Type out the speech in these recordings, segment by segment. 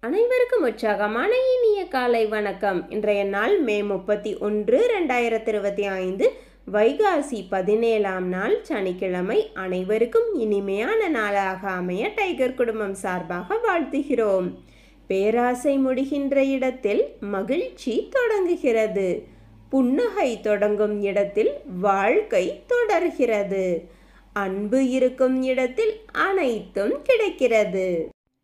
அனைவருக்கும் உற்சாகமான இனிய காலை வணக்கம். இன்றைய நாள் மே 31, 2025, வைகாசி 17ஆம் நாள் சனிக்கிழமை. அனைவருக்கும் இனிமையான நாளாக அமைய டைகர் குடும்பம் சார்பாக வாழ்த்துகிறோம். பேராசை முடிகின்ற இடத்தில் மகிழ்ச்சி தொடங்குகிறது. புன்னகை தொடங்கும் இடத்தில் வாழ்க்கை தொடர்கிறது. அன்பு இருக்கும் இடத்தில் அனைத்தும் கிடைக்கிறது.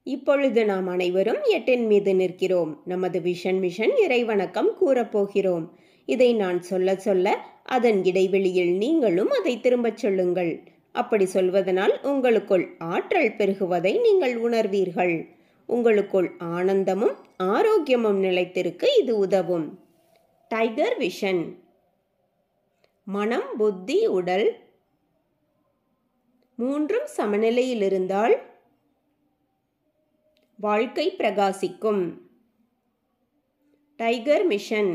இப்பொழுது நாம் அனைவரும் 8 மீது நிற்கிறோம். நமது விஷன் மிஷன் இறைவணக்கம் கூறப்போகிறோம். இதை நான் சொல்ல சொல்ல அதன் இடைவெளியில் நீங்களும் அதை திரும்பச் சொல்லுங்கள். அப்படி சொல்வதனால் உங்களுக்குள் ஆற்றல் பெருகுவதை நீங்கள் உணர்வீர்கள். உங்களுக்குள் ஆனந்தமும் ஆரோக்கியமும் நிலைத்திருக்க இது உதவும். Tiger vision. மனம், புத்தி, உடல் மூன்றும் சமநிலையில் இருந்தால் வாழ்க்கை பிரகாசிக்கும். Tiger mission.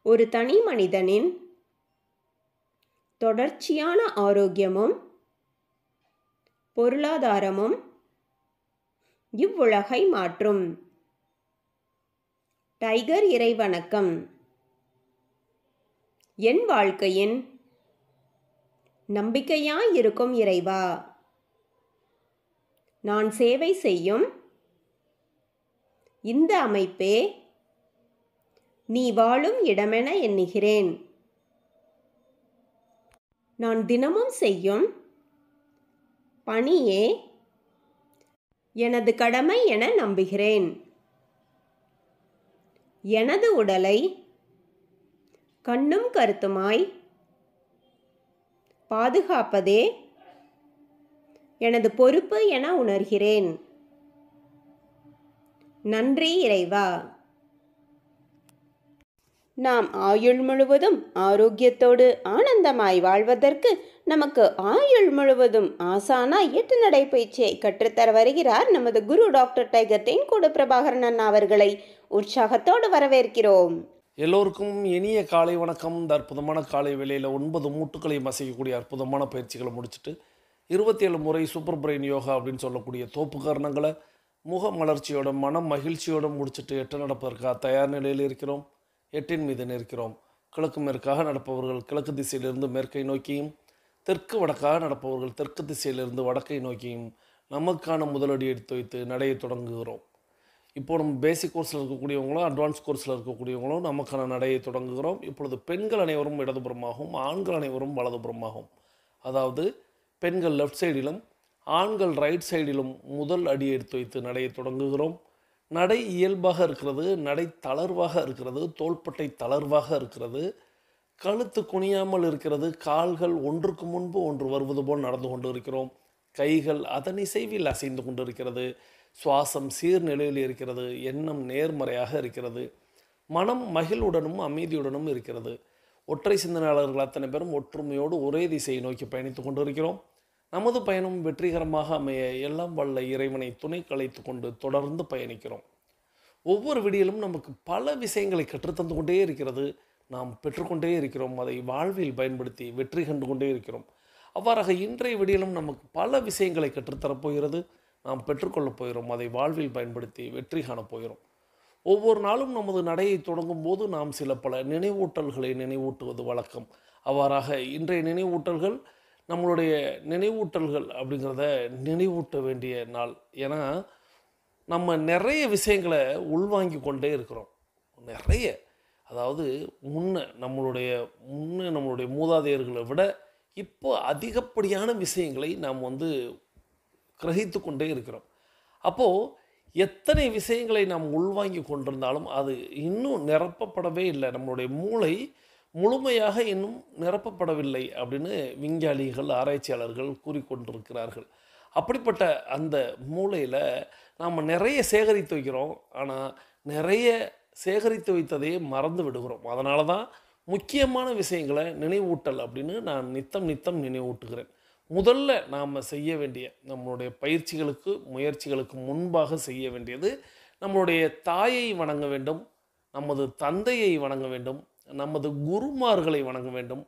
ஒரு தனி மனிதனின் தொடர்ச்சியான ஆரோக்கியமும் பொருளாதாரமும் இவ்வுலகை மாற்றும். டைகர் இறைவணக்கம். என் வாழ்க்கையின் நம்பிக்கையாயிருக்கும் இறைவா, நான் சேவை செய்யும் இந்த அமைப்பே நீ வாழும் இடமென எண்ணுகிறேன். நான் தினமும் செய்யும் பணியே எனது கடமை என நம்புகிறேன். எனது உடலை கண்ணும் கருத்துமாய் பாதுகாப்பதே எனது பொறுப்பு என உணர்கிறேன். நன்றி இறைவா. நாம் ஆயுள் முழுவதும் ஆரோக்கியத்தோடு ஆனந்தமாய் வாழ்வதற்கு நமக்கு ஆயுள் முழுவதும் ஆசானாய் 8 நடைப்பயிற்சியை கற்றுத்தர வருகிறார் நமது குரு டாக்டர் டைகர் தேன்கூடு பிரபாகரன் அண்ணா அவர்களை உற்சாகத்தோடு வரவேற்கிறோம். எல்லோருக்கும் இனிய காலை வணக்கம். இந்த அற்புதமான காலை வேளையில் 9 மூட்டுக்களை மசிக்கக்கூடிய அற்புதமான பயிற்சிகளை முடிச்சுட்டு 27 முறை சூப்பர் பிரெயின் யோகா அப்படின்னு சொல்லக்கூடிய தோப்பு காரணங்களை முக மலர்ச்சியோட மனம் மகிழ்ச்சியோடு முடிச்சுட்டு 8 நடப்பதற்காக தயார் நிலையில் இருக்கிறோம். 8 மீது நிற்கிறோம். கிழக்கு மேற்காக நடப்பவர்கள் கிழக்கு திசையிலிருந்து மேற்கை நோக்கியும், தெற்கு வடக்காக நடப்பவர்கள் தெற்கு திசையிலிருந்து வடக்கை நோக்கியும் நமக்கான முதலடி எடுத்து வைத்து நடையை தொடங்குகிறோம். இப்போ நம்ம பேசிக் கோர்ஸில் இருக்கக்கூடியவங்களும் அட்வான்ஸ் கோர்ஸில் இருக்கக்கூடியவங்களும் நமக்கான நடையை தொடங்குகிறோம். இப்பொழுது பெண்கள் அனைவரும் இடதுபுறமாகவும் ஆண்கள் அனைவரும் வலதுபுறமாகவும், அதாவது பெண்கள் லெஃப்ட் சைடிலும் ஆண்கள் ரைட் சைடிலும் முதல் அடி எடுத்து வைத்து நடையை தொடங்குகிறோம். நடை இயல்பாக இருக்கிறது, நடை தளர்வாக இருக்கிறது, தோள்பட்டை தளர்வாக இருக்கிறது, கழுத்து குனியாமல் இருக்கிறது, கால்கள் ஒன்றுக்கு முன்பு ஒன்று வருவது போல் நடந்து கொண்டு இருக்கிறோம். கைகள் அதன் இசைவில் அசைந்து கொண்டு இருக்கிறது. சுவாசம் சீர்நிலையில் இருக்கிறது. எண்ணம் நேர்மறையாக இருக்கிறது. மனம் மகிழ்வுடனும் அமைதியுடனும் இருக்கிறது. ஒற்றை சிந்தனையாளர்கள் அத்தனை பேரும் ஒற்றுமையோடு ஒரே திசையை நோக்கி பயணித்து கொண்டு இருக்கிறோம். நமது பயணம் வெற்றிகரமாக அமைய எல்லாம் வல்ல இறைவனை துணை கலைத்து கொண்டு தொடர்ந்து பயணிக்கிறோம். ஒவ்வொரு விடியிலும் நமக்கு பல விஷயங்களை கற்றுத்தந்து கொண்டே இருக்கிறது. நாம் பெற்றுக்கொண்டே இருக்கிறோம். அதை வாழ்வில் பயன்படுத்தி வெற்றி கண்டு கொண்டே இருக்கிறோம். அவ்வாறாக இன்றைய விடியிலும் நமக்கு பல விஷயங்களை கற்றுத்தரப்போகிறது. நாம் பெற்றுக்கொள்ளப் போகிறோம். அதை வாழ்வில் பயன்படுத்தி வெற்றி காணப் போகிறோம். ஒவ்வொரு நாளும் நமது நடையை தொடங்கும் போது நாம் சில பல நினைவூட்டல்களை நினைவூட்டுவது வழக்கம். அவ்வாறாக இன்றைய நினைவூட்டல்கள் நம்மளுடைய நினைவூட்டல்கள் அப்படிங்கிறத நினைவூட்ட வேண்டிய நாள். ஏன்னா நம்ம நிறைய விஷயங்களை உள்வாங்கி கொண்டே இருக்கிறோம். நிறைய, அதாவது நம்மளுடைய மூதாதையர்களை விட இப்போ அதிகப்படியான விஷயங்களை நாம் கிரகித்து கொண்டே இருக்கிறோம். அப்போது எத்தனை விஷயங்களை நாம் உள்வாங்கி கொண்டிருந்தாலும் அது இன்னும் நிரப்பப்படவே இல்லை. நம்மளுடைய மூளை முழுமையாக இன்னும் நிரப்பப்படவில்லை அப்படின்னு விஞ்ஞானிகள் ஆராய்ச்சியாளர்கள் கூறிக்கொண்டிருக்கிறார்கள். அப்படிப்பட்ட அந்த மூளையில் நாம் நிறைய சேகரித்து வைக்கிறோம். ஆனால் நிறைய சேகரித்து வைத்ததையே மறந்து விடுகிறோம். அதனால தான் முக்கியமான விஷயங்களை நினைவூட்டல் அப்படின்னு நான் நித்தம் நினைவூட்டுகிறேன். முதல்ல நாம் செய்ய வேண்டிய நம்மளுடைய பயிற்சிகளுக்கு முயற்சிகளுக்கு முன்பாக செய்ய வேண்டியது நம்மளுடைய தாயை வணங்க வேண்டும், நமது தந்தையை வணங்க வேண்டும், நமது குருமார்களை வணங்க வேண்டும்,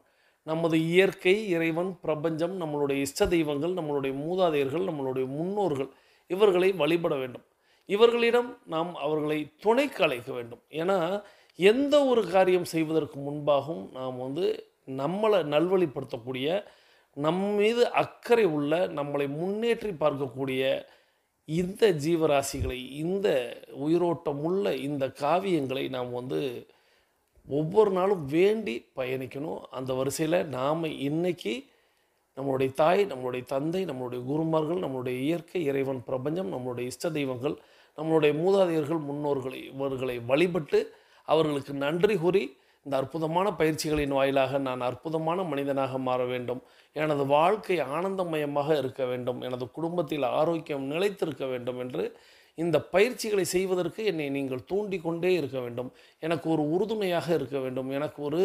நமது இயற்கை, இறைவன், பிரபஞ்சம், நம்மளுடைய இஷ்ட தெய்வங்கள், நம்மளுடைய மூதாதையர்கள், நம்மளுடைய முன்னோர்கள், இவர்களை வழிபட வேண்டும். இவர்களிடம் நாம் அவர்களை துணைக்கு அழைக்க வேண்டும். ஏன்னா, எந்த ஒரு காரியம் செய்வதற்கு முன்பாகவும் நாம் நம்மளை நல்வழிப்படுத்தக்கூடிய, நம் மீது அக்கறை உள்ள, நம்மளை முன்னேற்றி பார்க்கக்கூடிய இந்த ஜீவராசிகளை, இந்த உயிரோட்டமுள்ள இந்த காவியங்களை நாம் ஒவ்வொரு நாளும் வேண்டி பயணிக்கணும். அந்த வரிசையில் நாம் இன்னைக்கு நம்மளுடைய தாய், நம்மளுடைய தந்தை, நம்மளுடைய குருமார்கள், நம்மளுடைய இயற்கை, இறைவன், பிரபஞ்சம், நம்மளுடைய இஷ்ட தெய்வங்கள், நம்மளுடைய மூதாதையர்கள், முன்னோர்களை இவர்களை வழிபட்டு அவர்களுக்கு நன்றி கூறி இந்த அற்புதமான பயிற்சிகளின் வாயிலாக நான் அற்புதமான மனிதனாக மாற வேண்டும், எனது வாழ்க்கை ஆனந்தமயமாக இருக்க வேண்டும், எனது குடும்பத்தில் ஆரோக்கியம் நிலைத்திருக்க வேண்டும் என்று இந்த பயிற்சிகளை செய்வதற்கு என்னை நீங்கள் தூண்டிக்கொண்டே இருக்க வேண்டும். எனக்கு ஒரு உறுதுணையாக இருக்க வேண்டும், எனக்கு ஒரு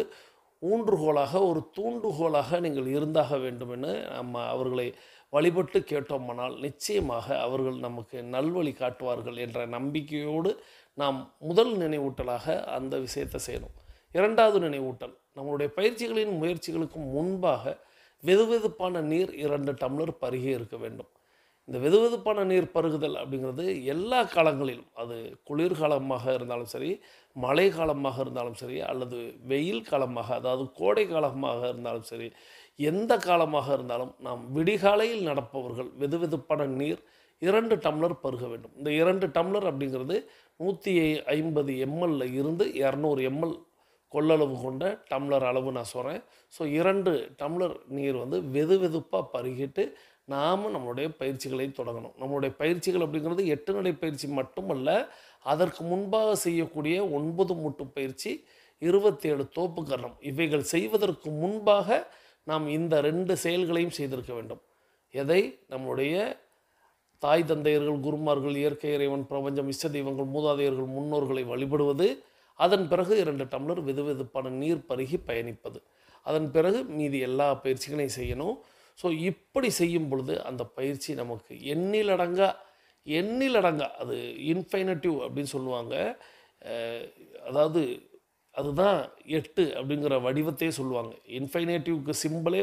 ஊன்றுகோலாக, ஒரு தூண்டுகோலாக நீங்கள் இருந்தாக வேண்டும் என்று நம்ம அவர்களை வழிபட்டு கேட்டோமானால் நிச்சயமாக அவர்கள் நமக்கு நல்வழி காட்டுவார்கள் என்ற நம்பிக்கையோடு நாம் முதல் நினைவூட்டலாக அந்த விஷயத்தை செய்யணும். இரண்டாவது நினைவூட்டல், நம்மளுடைய பயிற்சிகளின் முயற்சிகளுக்கு முன்பாக வெதுவெதுப்பான நீர் 2 டம்ளர் பருகி இருக்க வேண்டும். இந்த வெதுவெதுப்பான நீர் பருகுதல் அப்படிங்கிறது எல்லா காலங்களிலும், அது குளிர்காலமாக இருந்தாலும் சரி, மழை காலமாக இருந்தாலும் சரி, அல்லது வெயில் காலமாக, அதாவது கோடை காலமாக இருந்தாலும் சரி, எந்த காலமாக இருந்தாலும் நாம் விடிகாலையில் நடப்பவர்கள் வெதுவெதுப்பான நீர் 2 டம்ளர் பருக வேண்டும். இந்த 2 டம்ளர் அப்படிங்கிறது 150 ml இருந்து 200 ml கொள்ளளவு கொண்ட டம்ளர் அளவு நான் சொல்கிறேன். ஸோ 2 டம்ளர் நீர் வெதுவெதுப்பாக பருகிட்டு நாம் நம்மளுடைய பயிற்சிகளை தொடங்கணும். நம்மளுடைய பயிற்சிகள் அப்படிங்கிறது 8 நடை பயிற்சி மட்டுமல்ல, அதற்கு முன்பாக செய்யக்கூடிய 9 மூட்டு பயிற்சி, 27 தோப்பு கரணம், இவைகள் செய்வதற்கு முன்பாக நாம் இந்த 2 செயல்களையும் செய்திருக்க வேண்டும். எதை? நம்முடைய தாய் தந்தையர்கள், குருமார்கள், இயற்கை, இறைவன், பிரபஞ்சம், இஷ்ட தெய்வங்கள், மூதாதையர்கள், முன்னோர்களை வழிபடுவது, அதன் பிறகு 2 டம்ளர் வெதுவெதுப்பான நீர் பருகி பயணிப்பது, அதன் பிறகு மீதி எல்லா பயிற்சிகளையும் செய்யணும். ஸோ இப்படி செய்யும் பொழுது அந்த பயிற்சி நமக்கு எண்ணிலடங்கா அது இன்ஃபைனட்டிவ் அப்படின்னு சொல்லுவாங்க. அதாவது அதுதான் 8 அப்படிங்கிற வடிவத்தையே சொல்லுவாங்க. இன்ஃபைனேட்டிவ்க்கு சிம்பிளே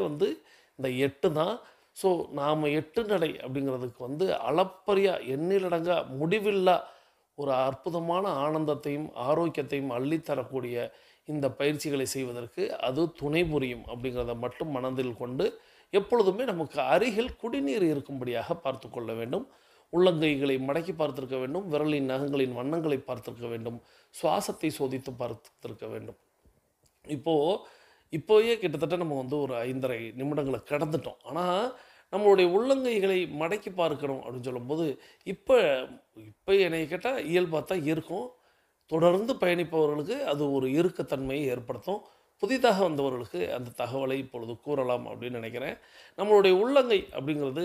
இந்த 8 தான். ஸோ நாம் 8 நடை அப்படிங்கிறதுக்கு அளப்பரியா, எண்ணிலடங்கா, முடிவில்லா ஒரு அற்புதமான ஆனந்தத்தையும் ஆரோக்கியத்தையும் அள்ளித்தரக்கூடிய இந்த பயிற்சிகளை செய்வதற்கு அது துணை புரியும் அப்படிங்கிறத மட்டும் மனதில் கொண்டு எப்பொழுதுமே நமக்கு அருகில் குடிநீர் இருக்கும்படியாக பார்த்து கொள்ள வேண்டும். உள்ளங்கைகளை மடக்கி பார்த்திருக்க வேண்டும், விரலின் நகங்களின் வண்ணங்களை பார்த்திருக்க வேண்டும், சுவாசத்தை சோதித்து பார்த்திருக்க வேண்டும். இப்போயே கிட்டத்தட்ட நம்ம ஒரு 5.5 நிமிடங்களை கடந்துட்டோம். ஆனால் நம்மளுடைய உள்ளங்கைகளை மடக்கி பார்க்கணும் அப்படின்னு சொல்லும்போது இப்போ என்னை கேட்டால் இயல்பாக தான் இருக்கும். தொடர்ந்து பயணிப்பவர்களுக்கு அது ஒரு இறுக்கத்தன்மையை ஏற்படுத்தும். புதிதாக வந்தவர்களுக்கு அந்த தகவலை இப்பொழுது கூறலாம் அப்படின்னு நினைக்கிறேன். நம்மளுடைய உள்ளங்கை அப்படிங்கிறது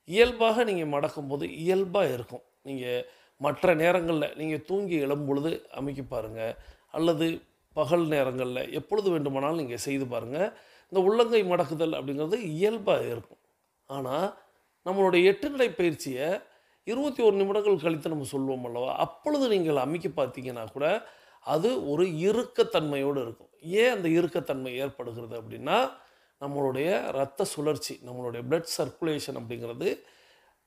இயல்பாக நீங்கள் மடக்கும்போது இயல்பாக இருக்கும். நீங்கள் மற்ற நேரங்களில் நீங்கள் தூங்கி எழும்பொழுது அமைக்கி பாருங்கள், அல்லது பகல் நேரங்களில் எப்பொழுது வேண்டுமானாலும் நீங்கள் செய்து பாருங்கள். இந்த உள்ளங்கை மடக்குதல் அப்படிங்கிறது இயல்பாக இருக்கும். ஆனால் நம்மளுடைய 8 நடை பயிற்சியை 21 நிமிடங்கள் கழித்து நம்ம சொல்லுவோம் அல்லவா, அப்பொழுது நீங்கள் அமைக்கி பார்த்தீங்கன்னா கூட அது ஒரு இறுக்கத்தன்மையோடு இருக்கும். ஏன் அந்த இறுக்கத்தன்மை ஏற்படுகிறது அப்படின்னா, நம்மளுடைய இரத்த சுழற்சி, நம்மளுடைய பிளட் சர்க்குலேஷன் அப்படிங்கிறது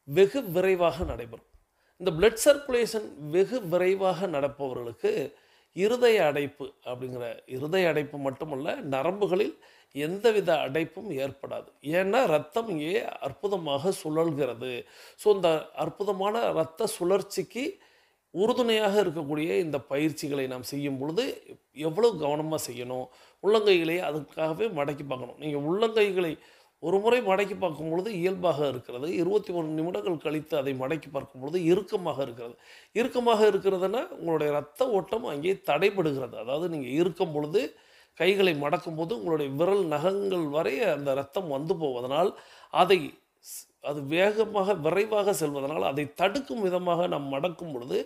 வெகு விரைவாக நடைபெறும். இந்த பிளட் சர்க்குலேஷன் வெகு விரைவாக நடப்பவர்களுக்கு இருதய அடைப்பு இருதய அடைப்பு மட்டுமல்ல, நரம்புகளில் எந்தவித அடைப்பும் ஏற்படாது. ஏன்னா ரத்தம் இங்கே அற்புதமாக சுழல்கிறது. ஸோ இந்த அற்புதமான இரத்த சுழற்சிக்கு உறுதுணையாக இருக்கக்கூடிய இந்த பயிற்சிகளை நாம் செய்யும் பொழுது எவ்வளோ கவனமாக செய்யணும். உள்ளங்கைகளை அதுக்காகவே மடக்கி பார்க்கணும். நீங்கள் உள்ளங்கைகளை ஒரு முறை மடக்கி பார்க்கும் பொழுது இயல்பாக இருக்கிறது. 21 நிமிடங்கள் கழித்து அதை மடக்கி பார்க்கும் பொழுது இறுக்கமாக இருக்கிறது. இறுக்கமாக இருக்கிறதுனா உங்களுடைய இரத்த ஓட்டம் அங்கே தடைபடுகிறது. அதாவது நீங்கள் இருக்கும் பொழுது கைகளை மடக்கும் போது உங்களுடைய விரல் நகங்கள் வரை அந்த இரத்தம் போவதனால் அது வேகமாக விரைவாக செல்வதனால் அதை தடுக்கும் விதமாக நாம் மடக்கும் பொழுது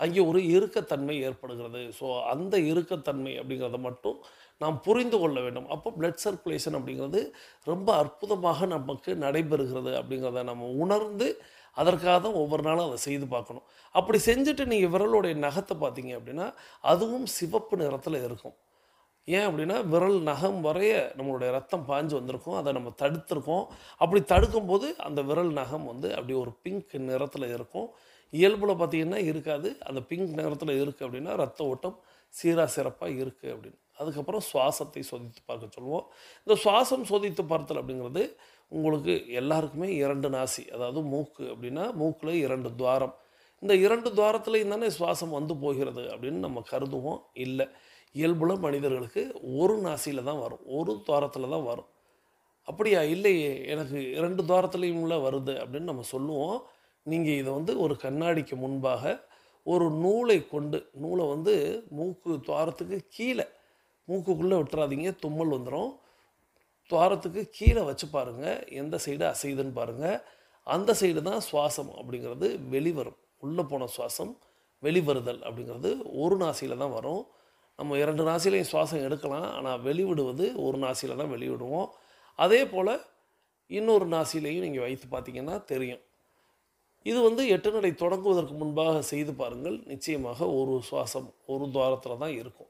அங்கே ஒரு இறுக்கத்தன்மை ஏற்படுகிறது. ஸோ அந்த இறுக்கத்தன்மை அப்படிங்கிறத மட்டும் நாம் புரிந்து கொள்ள வேண்டும். அப்போ பிளட் சர்க்குலேஷன் அப்படிங்கிறது ரொம்ப அற்புதமாக நமக்கு நடைபெறுகிறது அப்படிங்கிறத நம்ம உணர்ந்து அதற்காக தான் ஒவ்வொரு நாளும் அதை செய்து பார்க்கணும். அப்படி செஞ்சுட்டு நீங்கள் விரலுடைய நகத்தை பார்த்தீங்க அப்படின்னா அதுவும் சிவப்பு நிறத்தில் இருக்கும். ஏன் அப்படின்னா விரல் நகம் வரைய நம்மளுடைய ரத்தம் பாஞ்சு வந்திருக்கும், அதை நம்ம தடுத்திருக்கோம். அப்படி தடுக்கும்போது அந்த விரல் நகம் அப்படி ஒரு பிங்க் நிறத்தில் இருக்கும். இயல்பில் பார்த்திங்கன்னா இருக்காது. அந்த பிங்க் நிறத்தில் இருக்குது அப்படின்னா ரத்த ஓட்டம் சீராக சிறப்பாக இருக்குது அப்படின்னு. அதுக்கப்புறம் சுவாசத்தை சோதித்து பார்க்க சொல்லுவோம். இந்த சுவாசம் சோதித்து பார்த்தல் அப்படிங்கிறது உங்களுக்கு எல்லாருக்குமே 2 நாசி, அதாவது மூக்கு அப்படின்னா மூக்கில் 2 துவாரம். இந்த 2 துவாரத்துலையும் தானே சுவாசம் வந்து போகிறது அப்படின்னு நம்ம கருதுவோம். இல்லை, இயல்புல மனிதர்களுக்கு ஒரு நாசியில் தான் வரும், ஒரு துவாரத்தில் தான் வரும். அப்படியா? இல்லையே, எனக்கு 2 துவாரத்துலேயும்ல வருது அப்படின்னு நம்ம சொல்லுவோம். நீங்கள் இதை வந்து ஒரு கண்ணாடிக்கு முன்பாக ஒரு நூலை கொண்டு, நூலை வந்து மூக்கு துவாரத்துக்கு கீழே, மூக்குக்குள்ளே விட்டுறாதீங்க, தும்மல் வந்துடும். துவாரத்துக்கு கீழே வச்சு பாருங்கள், எந்த சைடு அசையுதுன்னு பாருங்கள். அந்த சைடு தான் சுவாசம் அப்படிங்கிறது வெளிவரும். உள்ளே போன சுவாசம் வெளிவருதல் அப்படிங்கிறது ஒரு நாசியில் தான் வரும். நம்ம 2 நாசிலையும் சுவாசம் எடுக்கலாம், ஆனால் வெளிவிடுவது ஒரு நாசியில் தான் வெளிவிடுவோம். அதே போல் இன்னொரு நாசிலையும் நீங்கள் வைத்து பார்த்தீங்கன்னா தெரியும். இது வந்து 8 நடை தொடங்குவதற்கு முன்பாக செய்து பாருங்கள். நிச்சயமாக ஒரு சுவாசம் ஒரு துவாரத்தில் தான் இருக்கும்.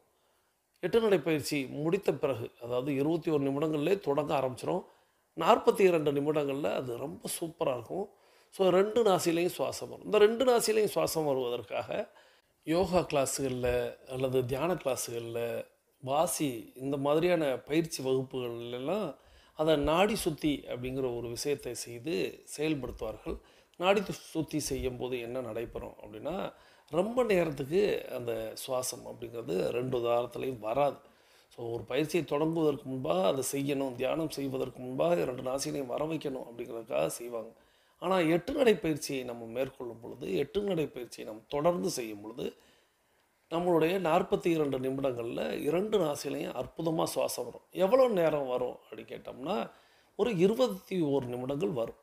8 நடை பயிற்சி முடித்த பிறகு, அதாவது 21 நிமிடங்கள்லேயே தொடங்க ஆரம்பிச்சிடும். 42 நிமிடங்களில் அது ரொம்ப சூப்பராக இருக்கும். ஸோ 2 நாசிலையும் சுவாசம் வரும். இந்த 2 நாசிலையும் சுவாசம் வருவதற்காக யோகா கிளாஸுகளில் அல்லது தியான கிளாஸுகளில், வாசி இந்த மாதிரியான பயிற்சி வகுப்புகளெல்லாம் அதை நாடி சுத்தி அப்படிங்கிற ஒரு விஷயத்தை செய்து செயல்படுத்துவார்கள். நாடி சுத்தி செய்யும்போது என்ன நடைபெறும் அப்படின்னா, ரொம்ப நேரத்துக்கு அந்த சுவாசம் அப்படிங்கிறது 2 தாரத்துலையும் வராது. ஸோ ஒரு பயிற்சியை தொடங்குவதற்கு முன்பாக அதை செய்யணும், தியானம் செய்வதற்கு முன்பாக 2 நாசிலையும் வர வைக்கணும் அப்படிங்கிறதுக்காக செய்வாங்க. ஆனால் 8 நடை பயிற்சியை நம்ம மேற்கொள்ளும் பொழுது, 8 நடை பயிற்சியை நம்ம தொடர்ந்து செய்யும் பொழுது, நம்மளுடைய 42 நிமிடங்களில் 2 நாசிலையும் அற்புதமாக சுவாசம் வரும். எவ்வளோ நேரம் வரும் அப்படின்னு கேட்டோம்னா, ஒரு 21 நிமிடங்கள் வரும்.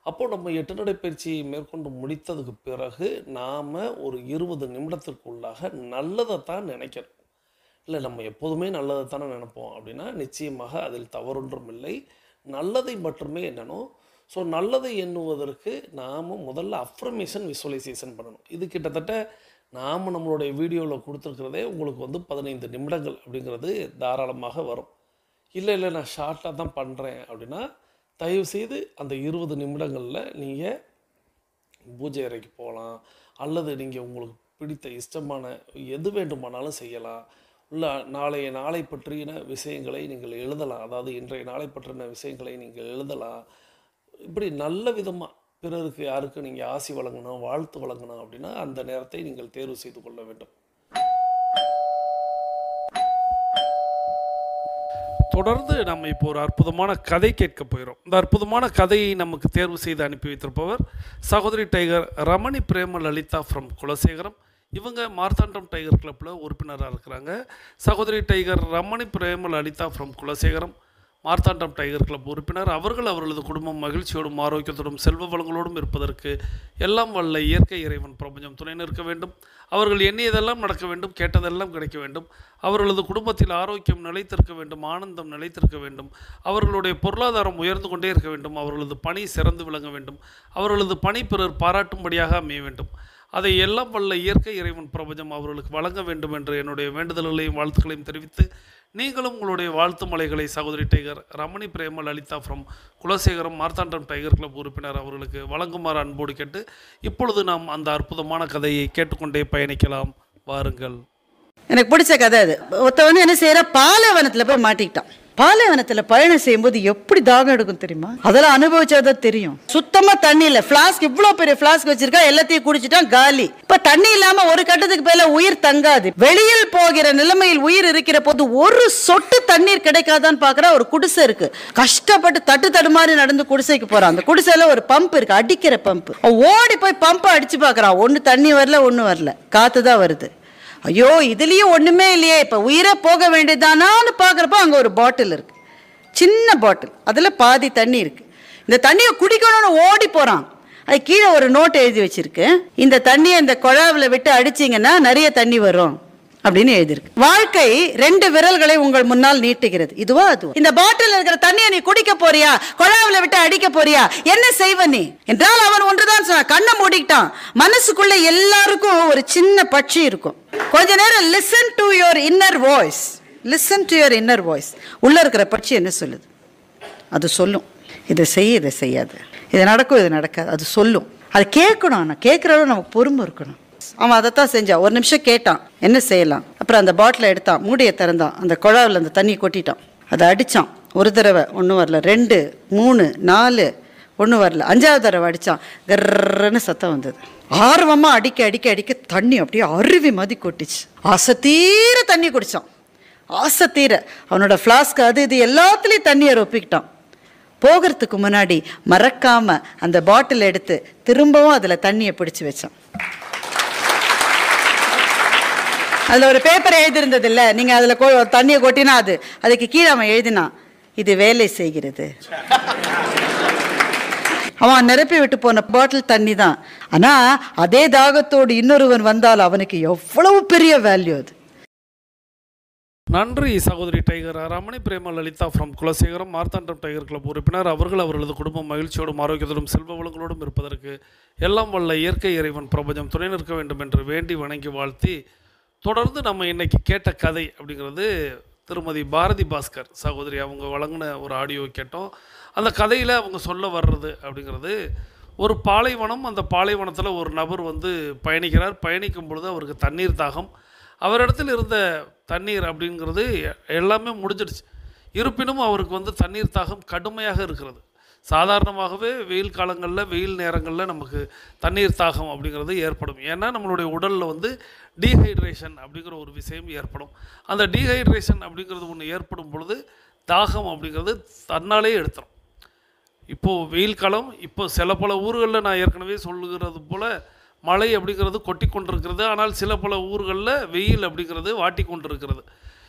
அப்போது நம்ம 8 நடை பயிற்சியை மேற்கொண்டு முடித்ததுக்கு பிறகு நாம் ஒரு 20 நிமிடத்திற்குள்ளாக நல்லதை தான் நினைக்கணும். இல்லை, நம்ம எப்போதுமே நல்லதை தானே நினைப்போம் அப்படின்னா நிச்சயமாக அதில் தவறொன்றும் இல்லை. நல்லதை மட்டுமே எண்ணணும். ஸோ நல்லதை எண்ணுவதற்கு நாம் முதல்ல அஃப்ரமேஷன் விசுவலைசேஷன் பண்ணணும். இது கிட்டத்தட்ட நாம் நம்மளுடைய வீடியோவில் கொடுத்துருக்கிறதே உங்களுக்கு வந்து 15 நிமிடங்கள் அப்படிங்கிறது தாராளமாக வரும். இல்லை நான் ஷார்ட்டாக தான் பண்ணுறேன் அப்படின்னா தயவுசெய்து அந்த 20 நிமிடங்களில் நீங்கள் பூஜை அறைக்கு போகலாம், அல்லது நீங்கள் உங்களுக்கு பிடித்த இஷ்டமான எது வேண்டுமானாலும் செய்யலாம். இல்லை, நாளை பற்றின விஷயங்களை நீங்கள் எழுதலாம். அதாவது இன்றைய நாளை பற்றின விஷயங்களை நீங்கள் எழுதலாம். இப்படி நல்ல விதமாக பிறருக்கு யாருக்கு நீங்கள் ஆசி வழங்கணும், வாழ்த்து வழங்கணும் அப்படின்னா அந்த நேரத்தை நீங்கள் தேர்வு செய்து கொள்ள வேண்டும். தொடர்ந்து நம்ம இப்போ ஒரு அற்புதமான கதை கேட்க போகிறோம். இந்த அற்புதமான கதையை நமக்கு தேர்வு செய்து அனுப்பி வைத்திருப்பவர் சகோதரி tiger Ramani Prema Lalitha from Kulasekaram. இவங்க மார்த்தாண்டம் டைகர் கிளப்பில் உறுப்பினராக இருக்கிறாங்க. சகோதரி tiger Ramani Prema Lalitha from Kulasekaram Marthandam tiger club உறுப்பினர். அவர்களது குடும்பம் மகிழ்ச்சியோடும் ஆரோக்கியத்தோடும் செல்வ வளங்களோடும் இருப்பதற்கு எல்லாம் வல்ல இயற்கை இறைவன் பிரபஞ்சம் துணை நிற்க வேண்டும். அவர்கள் எண்ணியதெல்லாம் நடக்க வேண்டும், கேட்டதெல்லாம் கிடைக்க வேண்டும். அவர்களது குடும்பத்தில் ஆரோக்கியம் நிலைத்திருக்க வேண்டும், ஆனந்தம் நிலைத்திருக்க வேண்டும். அவர்களுடைய பொருளாதாரம் உயர்ந்து கொண்டே இருக்க வேண்டும். அவர்களது பணி சிறந்து விளங்க வேண்டும். அவர்களது பணி பிறர் பாராட்டும்படியாக அமைய வேண்டும். அதை எல்லாம் வல்ல இயற்கை இறைவன் பிரபஞ்சம் அவர்களுக்கு வழங்க வேண்டும் என்று என்னுடைய வேண்டுதல்களையும் வாழ்த்துக்களையும் தெரிவித்து, நீங்களும் உங்களுடைய வாழ்த்து மலைகளை சகோதரி tiger Ramani Prema Lalitha from Kulasekaram Marthandam tiger club உறுப்பினர் அவர்களுக்கு வழங்குமாறு அன்போடு கேட்டு, இப்பொழுது நாம் அந்த அற்புதமான கதையை கேட்டுக்கொண்டே பயணிக்கலாம். வாருங்கள். எனக்கு பிடிச்ச கதை அது. ஒருத்த வந்து என்ன செய்யற, பாலைவனத்தில் போய் மாட்டிக்கிட்டான். பாலைவனத்தில் பயணம் செய்யும்போது எப்படி தாகம் எடுக்கும் தெரியுமா? அதெல்லாம் அனுபவிச்சாதான் தெரியும். சுத்தமா தண்ணி இல்லை. ஃபிளாஸ்க், இவ்வளோ பெரிய ஃபிளாஸ்க் வச்சிருக்கா, எல்லாத்தையும் குடிச்சிட்டான், காலி. இப்ப தண்ணி இல்லாம ஒரு கட்டத்துக்கு மேல உயிர் தங்காது. வெளியில் போகிற நிலைமையில் உயிர் இருக்கிற போது ஒரு சொட்டு தண்ணீர் கிடைக்காதான்னு பாக்குறா. ஒரு குடிசை இருக்கு, கஷ்டப்பட்டு தட்டு தடுமாறி நடந்து குடிசைக்கு போறான். அந்த குடிசையில ஒரு பம்ப் இருக்கு, அடிக்கிற பம்ப். ஓடி போய் பம்பை அடிச்சு பாக்குறான். ஒன்னு தண்ணி வரல, ஒன்னு வரல, காத்துதான் வருது. ஐயோ, இதுலயும் ஒண்ணுமே இல்லையே, இப்ப உயிரை போக வேண்டியதானான்னு பாக்குறப்ப அங்க ஒரு பாட்டில் இருக்கு, சின்ன பாட்டில். அதுல பாதி தண்ணி இருக்கு. இந்த தண்ணியை குடிக்கணும்னு ஓடி போறான். அது கீழே ஒரு நோட் எழுதி வச்சிருக்கு, இந்த தண்ணியை இந்த குழாவில் விட்டு அடிச்சிங்கன்னா நிறைய தண்ணி வரும் அப்படின்னு எழுதிருக்கு. வாழ்க்கை 2 விரல்களை உங்கள் முன்னால் நீட்டுகிறது. இதுவா அதுவா? இந்த பாட்டில் இருக்கிற தண்ணியை நீ குடிக்க போறியா, குழாவில் விட்டு அடிக்க போறியா, என்ன செய்வ நீ என்றால் அவன் ஒன்றுதான் சொன்னான். கண்ணை மூடிக்கிட்டான். மனசுக்குள்ள எல்லாருக்கும் ஒரு சின்ன பட்சி இருக்கும். கொஞ்ச நேரம் listen to your inner voice. Listen to your inner voice. உள்ள இருக்கிற பட்சி என்ன சொல்லுது? அது சொல்லும், இதை செய்ய, இதை செய்யாது, இது நடக்கும், இது நடக்காது. அது சொல்லும். அது கேட்கணும். ஆனால் கேட்குறவங்க நமக்கு பொறுமை இருக்கணும். அவன் அதைத்தான் செஞ்சான். ஒரு நிமிஷம் கேட்டான் என்ன செய்யலாம். அப்புறம் அந்த பாட்டிலை எடுத்தான், மூடியை திறந்தான், அந்த குழாவில் அந்த தண்ணியை கொட்டிட்டான். அதை அடித்தான். ஒரு தடவை ஒன்றும் வரல, 2, 3, 4 ஒன்றும் வரல. 5ஆவது தடவை அடித்தான். கர்ன்னு சத்தம் வந்தது. ஆர்வமாக அடிக்க அடிக்க அடிக்க தண்ணி அப்படியே அருவி மாதிரி கொட்டிச்சு. ஆசை தீர தண்ணி குடித்தான். ஆசை தீர அவனோட ஃப்ளாஸ்க் அது இது எல்லாத்துலேயும் தண்ணியை ரொப்பிக்கிட்டான். போகிறதுக்கு முன்னாடி மறக்காம அந்த பாட்டில் எடுத்து திரும்பவும் அதில் தண்ணியை பிடிச்சி வச்சான். அதில் ஒரு பேப்பர் எழுதியிருந்தது இல்லை, நீங்கள் அதில் தண்ணியை கொட்டினா அதுக்கு கீழே அவன் எழுதினான், இது வேலை செய்கிறது. அவன் நிரப்பி விட்டு போன பாட்டில் தண்ணி தான். ஆனால் அதே தாகத்தோடு இன்னொருவன் வந்தால் அவனுக்கு எவ்வளவு பெரிய வேல்யூ அது. நன்றி சகோதரி tiger. Ramani Prema Lalitha from Kulasekaram, Marthandam tiger club உறுப்பினர். அவர்கள் அவர்களது குடும்பம் மகிழ்ச்சியோடும் ஆரோக்கியத்தோடும் செல்வ வளங்களோடும் இருப்பதற்கு எல்லாம் வல்ல இயற்கை இறைவன் பிரபஞ்சம் துணை நிற்க வேண்டும் என்று வேண்டி வணங்கி வாழ்த்தி, தொடர்ந்து நம்ம இன்றைக்கி கேட்ட கதை அப்படிங்கிறது திருமதி பாரதி பாஸ்கர் சகோதரி அவங்க வழங்கின ஒரு ஆடியோ கேட்டோம். அந்த கதையில் அவங்க சொல்ல வர்றது அப்படிங்கிறது ஒரு பாலைவனம். அந்த பாலைவனத்தில் ஒரு நபர் பயணிக்கிறார். பயணிக்கும் பொழுது அவருக்கு தண்ணீர் தாகம். அவரிடத்தில் இருந்த தண்ணீர் அப்படிங்கிறது எல்லாமே முடிஞ்சிடுச்சு. இருப்பினும் அவருக்கு தண்ணீர் தாகம் கடுமையாக இருக்கிறது. சாதாரணமாகவே வெயில் காலங்களில் வெயில் நேரங்களில் நமக்கு தண்ணீர் தாகம் அப்படிங்கிறது ஏற்படும். ஏன்னா நம்மளுடைய உடலில் டீஹைட்ரேஷன் அப்படிங்கிற ஒரு விஷயம் ஏற்படும். அந்த டீஹைட்ரேஷன் அப்படிங்கிறது ஒன்று ஏற்படும் பொழுது தாகம் அப்படிங்கிறது தன்னாலே எடுத்துரும். இப்போது வெயில் காலம், இப்போ சில பல ஊர்களில் நான் ஏற்கனவே சொல்லுகிறது போல் மழை அப்படிங்கிறது கொட்டி கொண்டிருக்கிறது. ஆனால் சில பல ஊர்களில் வெயில் அப்படிங்கிறது வாட்டி கொண்டிருக்கிறது.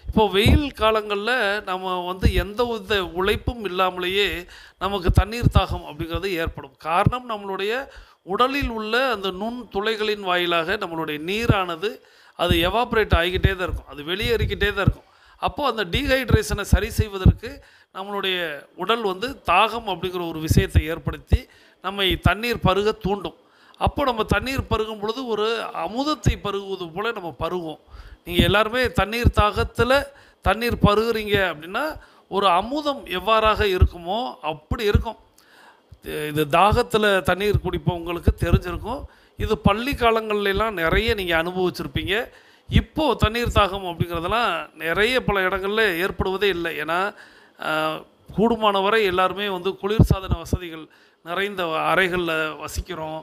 இப்போது வெயில் காலங்களில் நம்ம எந்த வித உழைப்பும் இல்லாமலேயே நமக்கு தண்ணீர் தாகம் அப்படிங்கிறது ஏற்படும். காரணம், நம்மளுடைய உடலில் உள்ள அந்த நுண் துளைகளின் வாயிலாக நம்மளுடைய நீரானது அது எவாப்ரேட் ஆகிக்கிட்டே தான் இருக்கும், அது வெளியேறிக்கிட்டே தான் இருக்கும். அப்போது அந்த டீஹைட்ரேஷனை சரி செய்வதற்கு நம்மளுடைய உடல் தாகம் அப்படிங்கிற ஒரு விஷயத்தை ஏற்படுத்தி நம்மை தண்ணீர் பருக தூண்டும். அப்போ நம்ம தண்ணீர் பருகும் பொழுது ஒரு அமுதத்தை பருகுவது போல் நம்ம பருகுவோம். நீங்கள் எல்லாருமே தண்ணீர் தாகத்தில் தண்ணீர் பருகுறீங்க அப்படின்னா ஒரு அமுதம் எவ்வாறாக இருக்குமோ அப்படி இருக்கும். இது தாகத்தில் தண்ணீர் குடிப்பவங்களுக்கு தெரிஞ்சிருக்கும். இது பள்ளி காலங்கள்லாம் நிறைய நீங்கள் அனுபவிச்சிருப்பீங்க. இப்போது தண்ணீர் தாகம் அப்படிங்கிறதெல்லாம் நிறைய பல இடங்களில் ஏற்படுவதே இல்லை. ஏன்னா கூடுமான வரை எல்லாருமே குளிர்சாதன வசதிகள் நிறைந்த அறைகளில் வசிக்கிறோம்,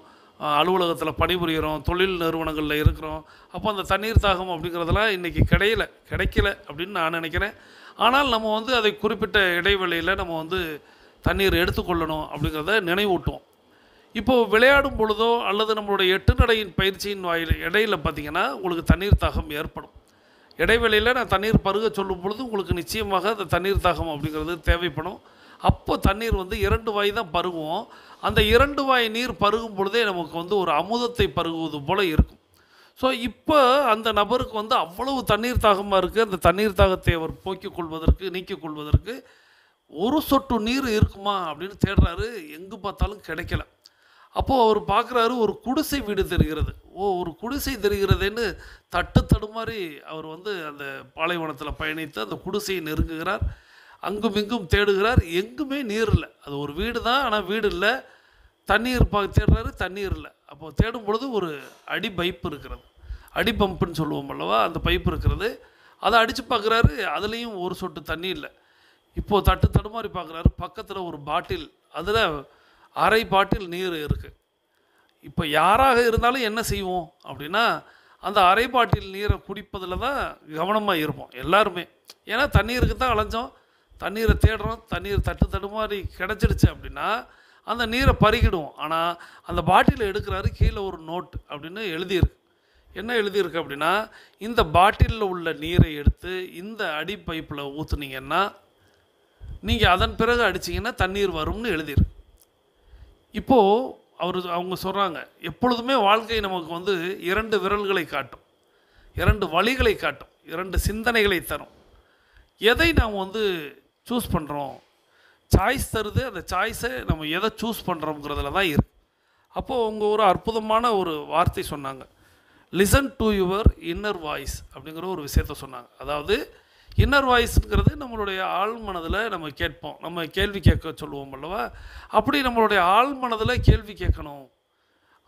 அலுவலகத்தில் பணிபுரிகிறோம், தொழில் நிறுவனங்களில் இருக்கிறோம். அப்போ அந்த தண்ணீர் தாகம் அப்படிங்கிறதெல்லாம் இன்றைக்கி கிடைக்கல அப்படின்னு நான் நினைக்கிறேன். ஆனால் நம்ம அதை குறிப்பிட்ட இடைவெளியில் நம்ம தண்ணீர் எடுத்துக்கொள்ளணும் அப்படிங்கிறத நினைவூட்டுவோம். இப்போது விளையாடும் பொழுதோ அல்லது நம்மளுடைய 8 நடையின் பயிற்சியின் இடையில் பார்த்திங்கன்னா உங்களுக்கு தண்ணீர் தாகம் ஏற்படும். இடைவெளியில் நான் தண்ணீர் பருக சொல்லும் பொழுது உங்களுக்கு நிச்சயமாக அந்த தண்ணீர் தாகம் அப்படிங்கிறது தேவைப்படும். அப்போ தண்ணீர் 2 வாய் தான் பருகுவோம். அந்த 2 வாய் நீர் பருகும் பொழுதே நமக்கு ஒரு அமுதத்தை பருகுவது போல் இருக்கும். ஸோ இப்போ அந்த நபருக்கு அவ்வளவு தண்ணீர் தாகமாக இருக்குது. அந்த தண்ணீர் தாகத்தை அவர் நீக்கிக் கொள்வதற்கு ஒரு சொட்டு நீர் இருக்குமா அப்படின்னு தேடுறாரு. எங்கே பார்த்தாலும் கிடைக்கல. அப்போது அவர் பார்க்குறாரு, ஒரு குடிசை வீடு தெரிகிறது. ஒரு குடிசை தெரிகிறதுன்னு தடுமாறி அவர் அந்த பாலைவனத்தில் பயணித்து அந்த குடிசையை நெருங்குகிறார். அங்கும் இங்கும் தேடுகிறார். எங்குமே நீர் இல்லை. அது ஒரு வீடு தான், ஆனால் வீடு இல்லை. தண்ணீர் தேடுறாரு, தண்ணீர் இல்லை. அப்போது தேடும் பொழுது ஒரு அடி பைப்பு இருக்கிறது, அடி பம்புன்னு சொல்லுவோம் அல்லவா, அந்த பைப்பு இருக்கிறது. அதை அடித்து பார்க்குறாரு, அதுலேயும் ஒரு சொட்டு தண்ணி இல்லை. இப்போது தடுமாறி பார்க்குறாரு. பக்கத்தில் ஒரு பாட்டில், அதில் அரை பாட்டில் நீர் இருக்குது. இப்போ யாராக இருந்தாலும் என்ன செய்வோம் அப்படின்னா அந்த அரை பாட்டில் நீரை குடிப்பதில் தான் கவனமாக இருப்போம் எல்லாருமே. ஏன்னா தண்ணீருக்கு தான் அலைஞ்சோம், தண்ணீரை தேடுறோம். தண்ணீர் தடுமாறி கிடச்சிடுச்சு அப்படின்னா அந்த நீரை பருகிடுவோம். ஆனால் அந்த பாட்டிலை எடுக்கிறாரு, கீழே ஒரு நோட் அப்படின்னு எழுதியிருக்கு. என்ன எழுதியிருக்கு அப்படின்னா, இந்த பாட்டிலில் உள்ள நீரை எடுத்து இந்த அடி பைப்பில் ஊற்றுனீங்கன்னா நீங்கள் அதன் பிறகு அடிச்சிங்கன்னா தண்ணீர் வரும்னு எழுதியிருக்கு. இப்போது அவங்க சொல்கிறாங்க, எப்பொழுதுமே வாழ்க்கை நமக்கு 2 விரல்களை காட்டும், 2 வழிகளை காட்டும், 2 சிந்தனைகளை தரும். எதை நாம் சூஸ் பண்ணுறோம், சாய்ஸ் தருது. அந்த சாய்ஸை நம்ம எதை சூஸ் பண்ணுறோங்கிறதுல தான் இருக்குது. அப்போது அவங்க ஒரு அற்புதமான ஒரு வார்த்தை சொன்னாங்க, listen to your inner voice அப்படிங்கிற ஒரு விஷயத்த சொன்னாங்க. அதாவது இன்னர் வாய்ஸுங்கிறது நம்மளுடைய ஆழ் மனதில் நம்ம கேட்போம், நம்ம கேள்வி கேட்க சொல்லுவோம் அல்லவா. அப்படி நம்மளுடைய ஆழ் மனதில் கேள்வி கேட்கணும்.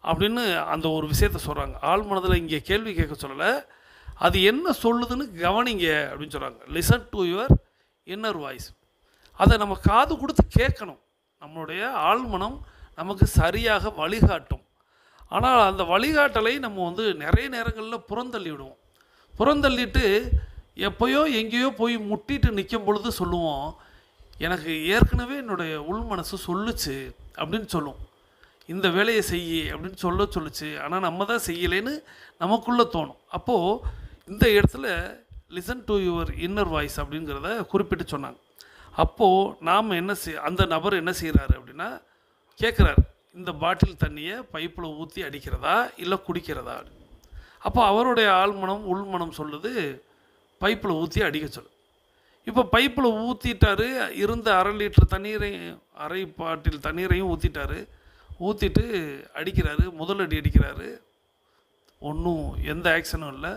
அப்படின்னு அந்த ஒரு விஷயத்த சொல்கிறாங்க. ஆள் மனதில் இங்கே கேள்வி கேட்க சொல்லலை, அது என்ன சொல்லுதுன்னு கவனிங்க அப்படின்னு சொல்கிறாங்க. Listen to your inner voice. அதை நம்ம காது கொடுத்து கேட்கணும். நம்மளுடைய ஆழ்மனம் நமக்கு சரியாக வழிகாட்டும். ஆனால் அந்த வழிகாட்டலை நம்ம நிறைய நேரங்களில் புறந்தள்ளி விடுவோம். புறந்தள்ளிட்டு எப்போயோ எங்கேயோ போய் முட்டிட்டு நிற்கும் பொழுது சொல்லுவோம், எனக்கு ஏற்கனவே என்னுடைய உள் மனசு சொல்லுச்சு அப்படின்னு சொல்லுவோம், இந்த வேலையை செய்யி அப்படின்னு சொல்லுச்சு, ஆனால் நம்ம தான் செய்யலைன்னு நமக்குள்ளே தோணும். அப்போது இந்த இடத்துல listen to your inner voice அப்படிங்கிறத குறிப்பிட்டு சொன்னாங்க. அப்போது நாம் அந்த நபர் என்ன செய்கிறாரு அப்படின்னா கேட்குறாரு, இந்த பாட்டில் தண்ணியை பைப்பில் ஊற்றி அடிக்கிறதா இல்லை குடிக்கிறதா. அப்போ அவருடைய ஆழ்மனம் உள்மனம் சொல்லுது பைப்பில் ஊற்றி அடிக்க சொல்லு. இப்போ பைப்பில் ஊற்றிட்டாரு, இருந்த 1/2 லிட்டர் தண்ணீரையும் 1/2 பாட்டில் தண்ணீரையும் ஊற்றிட்டு அடிக்கிறாரு. முதல் அடி அடிக்கிறாரு, ஒன்றும் எந்த ஆக்ஷனும் இல்லை.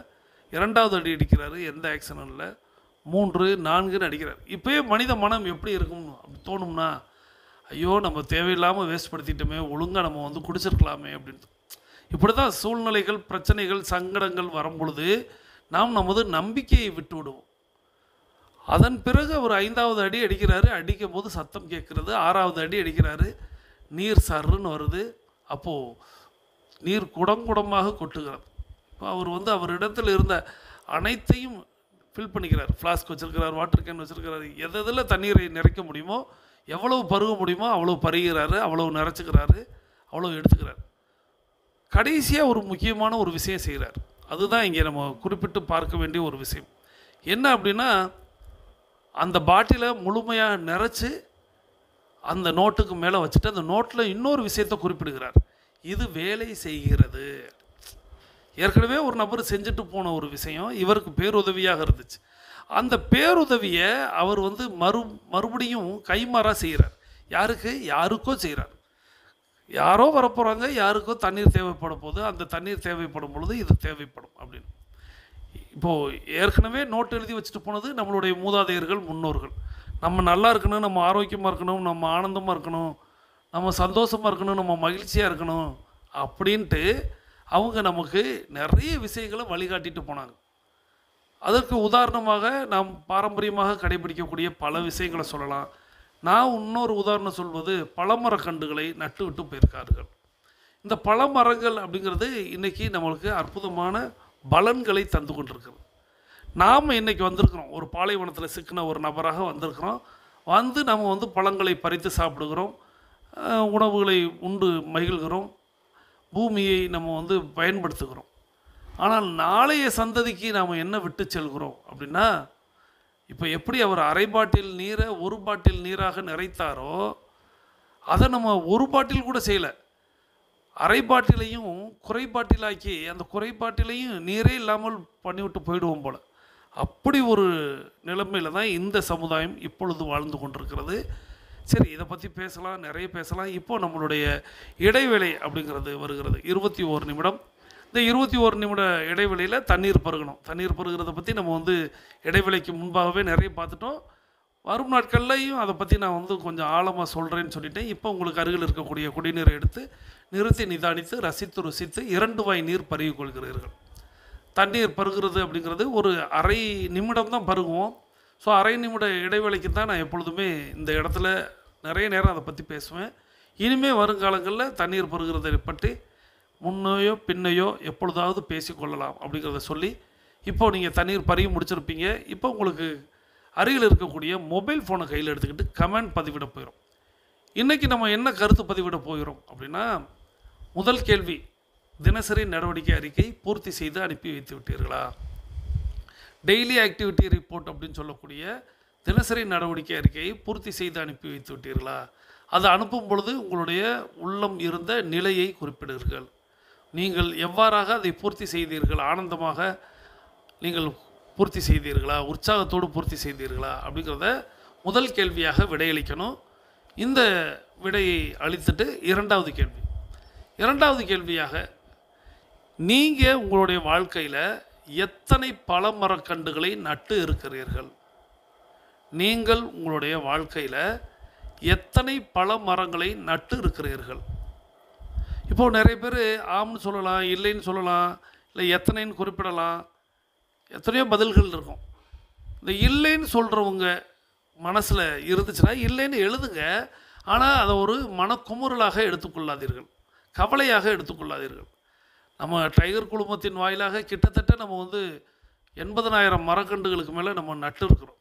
2வது அடி அடிக்கிறாரு, எந்த ஆக்ஷனும் இல்லை. 3, 4ன்னு அடிக்கிறார். இப்போயே மனித மனம் எப்படி இருக்கும் அப்படி தோணும்னா, ஐயோ நம்ம தேவையில்லாமல் வேஸ்ட் படுத்திட்டோமே, ஒழுங்காக நம்ம குடிச்சிருக்கலாமே அப்படின்ட்டு. இப்படி தான் சூழ்நிலைகள், பிரச்சனைகள், சங்கடங்கள் வரும்பொழுது நாம் நமது நம்பிக்கையை விட்டு விடுவோம். அதன் பிறகு அவர் 5வது அடி அடிக்கிறாரு, அடிக்கும் போது சத்தம் கேட்குறது. 6வது அடி அடிக்கிறாரு, நீர் சர்ன்னு வருது. அப்போது நீர் குடங்குடமாக கொட்டுகிறது. இப்போ அவர் அவரிடத்தில் இருந்த அனைத்தையும் ஃபில் பண்ணிக்கிறார். ஃப்ளாஸ்க் வச்சுருக்கிறார், வாட்டர் கேன் வச்சுருக்கிறாரு. எதில் தண்ணீரை நிறைக்க முடியுமோ, எவ்வளவு பருக முடியுமோ அவ்வளோ பருகிறாரு, அவ்வளவு நிறைச்சிக்கிறாரு, அவ்வளோ எடுத்துக்கிறார். கடைசியாக ஒரு முக்கியமான ஒரு விஷயம் செய்கிறார். அதுதான் இங்கே நம்ம குறிப்பிட்டு பார்க்க வேண்டிய ஒரு விஷயம். என்ன அப்படின்னா, அந்த பாட்டிலை முழுமையாக நிறைச்சி அந்த நோட்டுக்கு மேலே வச்சுட்டு அந்த நோட்டில் இன்னொரு விஷயத்தை குறிப்பிடுகிறார், இது வேலை செய்கிறது. ஏற்கனவே ஒரு நபர் செஞ்சுட்டு போன ஒரு விஷயம் இவருக்கு பேருதவியாக இருந்துச்சு. அந்த பேருதவியை அவர் மறுபடியும் கைமாறாக செய்கிறார். யாருக்கோ செய்கிறார். யாரோ வரப்போகிறாங்க, யாருக்கோ தண்ணீர் தேவைப்பட போது, அந்த தண்ணீர் தேவைப்படும் பொழுது இது தேவைப்படும் அப்படின்னு. இப்போது ஏற்கனவே நோட்டு எழுதி வச்சுட்டு போனது நம்மளுடைய மூதாதையர்கள், முன்னோர்கள். நம்ம நல்லா இருக்கணும், நம்ம ஆரோக்கியமாக இருக்கணும், நம்ம ஆனந்தமாக இருக்கணும், நம்ம சந்தோஷமாக இருக்கணும், நம்ம மகிழ்ச்சியாக இருக்கணும் அப்படின்ட்டு அவங்க நமக்கு நிறைய விஷயங்களை வழிகாட்டிட்டு போனாங்க. அதற்கு உதாரணமாக நாம் பாரம்பரியமாக கடைபிடிக்கக்கூடிய பல விஷயங்களை சொல்லலாம். நான் இன்னொரு உதாரணம் சொல்வது, பழமரக்கன்றுகளை நட்டு விட்டு போயிருக்கார்கள். இந்த பழமரங்கள் அப்படிங்கிறது இன்றைக்கி நம்மளுக்கு அற்புதமான பலன்களை தந்து கொண்டிருக்கிறது. நாம் இன்றைக்கி வந்திருக்கிறோம், ஒரு பாலைவனத்தில் சிக்கின ஒரு நபராக வந்திருக்கிறோம். நம்ம பழங்களை பறித்து சாப்பிடுகிறோம், உணவுகளை உண்டு மகிழ்கிறோம், பூமியை நம்ம பயன்படுத்துகிறோம். ஆனால் நாளைய சந்ததிக்கு நாம் என்ன விட்டு செல்கிறோம் அப்படின்னா, இப்போ எப்படி அவர் 1/2 பாட்டில் நீரை 1 பாட்டில் நீராக நிறைத்தாரோ, அதை நம்ம 1 பாட்டில் கூட செய்யலை, 1/2 பாட்டிலையும் குறை பாட்டிலாக்கி அந்த குறை பாட்டிலையும் நீரே இல்லாமல் பண்ணிவிட்டு போயிடுவோம் போல். அப்படி ஒரு நிலைமையில் தான் இந்த சமுதாயம் இப்பொழுது வாழ்ந்து கொண்டிருக்கிறது. சரி, இதை பற்றி பேசலாம், நிறைய பேசலாம். இப்போது நம்மளுடைய இடைவேளை அப்படிங்கிறது வருகிறது, 21 நிமிடம். இந்த 21 நிமிட இடைவெளியில் தண்ணீர் பருகணும். தண்ணீர் பருகிறத பற்றி நம்ம இடைவெளிக்கு முன்பாகவே நிறைய பார்த்துட்டோம். வரும் நாட்கள்லையும் அதை பற்றி நான் கொஞ்சம் ஆழமாக சொல்கிறேன்னு சொல்லிட்டேன். இப்போ உங்களுக்கு அருகில் இருக்கக்கூடிய குடிநீரை எடுத்து நிறுத்தி நிதானித்து ரசித்து ருசித்து 2 வாய் நீர் பருகி கொள்கிறீர்கள். தண்ணீர் பருகிறது அப்படிங்கிறது ஒரு 1/2 நிமிடம் தான் பருகுவோம். ஸோ 1/2 நிமிட இடைவெளிக்கு தான் நான் எப்பொழுதுமே இந்த இடத்துல நிறைய நேரம் அதை பற்றி பேசுவேன். இனிமேல் வருங்காலங்களில் தண்ணீர் பருகிறதை பற்றி முன்னையோ பின்னையோ எப்பொழுதாவது பேசிக்கொள்ளலாம் அப்படிங்கிறத சொல்லி, இப்போது நீங்கள் தண்ணீர் பருகி முடிச்சிருப்பீங்க. இப்போ உங்களுக்கு அருகில் இருக்கக்கூடிய மொபைல் ஃபோனை கையில் எடுத்துக்கிட்டு கமெண்ட் பதிவிட போயிடும். இன்றைக்கி நம்ம என்ன கருத்து பதிவிட போகிறோம் அப்படின்னா, முதல் கேள்வி, தினசரி நடவடிக்கை அறிக்கை பூர்த்தி செய்து அனுப்பி வைத்து விட்டீர்களா? டெய்லி ஆக்டிவிட்டி ரிப்போர்ட் அப்படின்னு சொல்லக்கூடிய தினசரி நடவடிக்கை அறிக்கையை பூர்த்தி செய்து அனுப்பி வைத்து விட்டீர்களா? அதை அனுப்பும் பொழுது உங்களுடைய உள்ளம் இருந்த நிலையை குறிப்பிடுவீர்கள். நீங்கள் எவ்வாறாக அதை பூர்த்தி செய்தீர்கள்? ஆனந்தமாக நீங்கள் பூர்த்தி செய்தீர்களா? உற்சாகத்தோடு பூர்த்தி செய்தீர்களா? அப்படிங்கிறத முதல் கேள்வியாக விடையளிக்கணும். இந்த விடையை அளித்துட்டு இரண்டாவது கேள்வியாக, நீங்கள் உங்களுடைய வாழ்க்கையில் எத்தனை பழமரக்கன்றுகளை நட்டு இருக்கிறீர்கள்? நீங்கள் உங்களுடைய வாழ்க்கையில் எத்தனை பழமரங்களை நட்டு இருக்கிறீர்கள்? இப்போது நிறைய பேர் ஆம்னு சொல்லலாம், இல்லைன்னு சொல்லலாம், இல்லை எத்தனைன்னு குறிப்பிடலாம், எத்தனையோ பதில்கள் இருக்கும். இந்த இல்லைன்னு சொல்கிறவங்க மனசில் இருந்துச்சுன்னா இல்லைன்னு எழுதுங்க. ஆனால் அதை ஒரு மனக்குமுறலாக எடுத்துக்கொள்ளாதீர்கள், கவலையாக எடுத்துக்கொள்ளாதீர்கள். நம்ம டைகர் குழுமத்தின் வாயிலாக கிட்டத்தட்ட நம்ம 80,000 மரக்கன்றுகளுக்கு மேலே நம்ம நட்டு இருக்கிறோம்.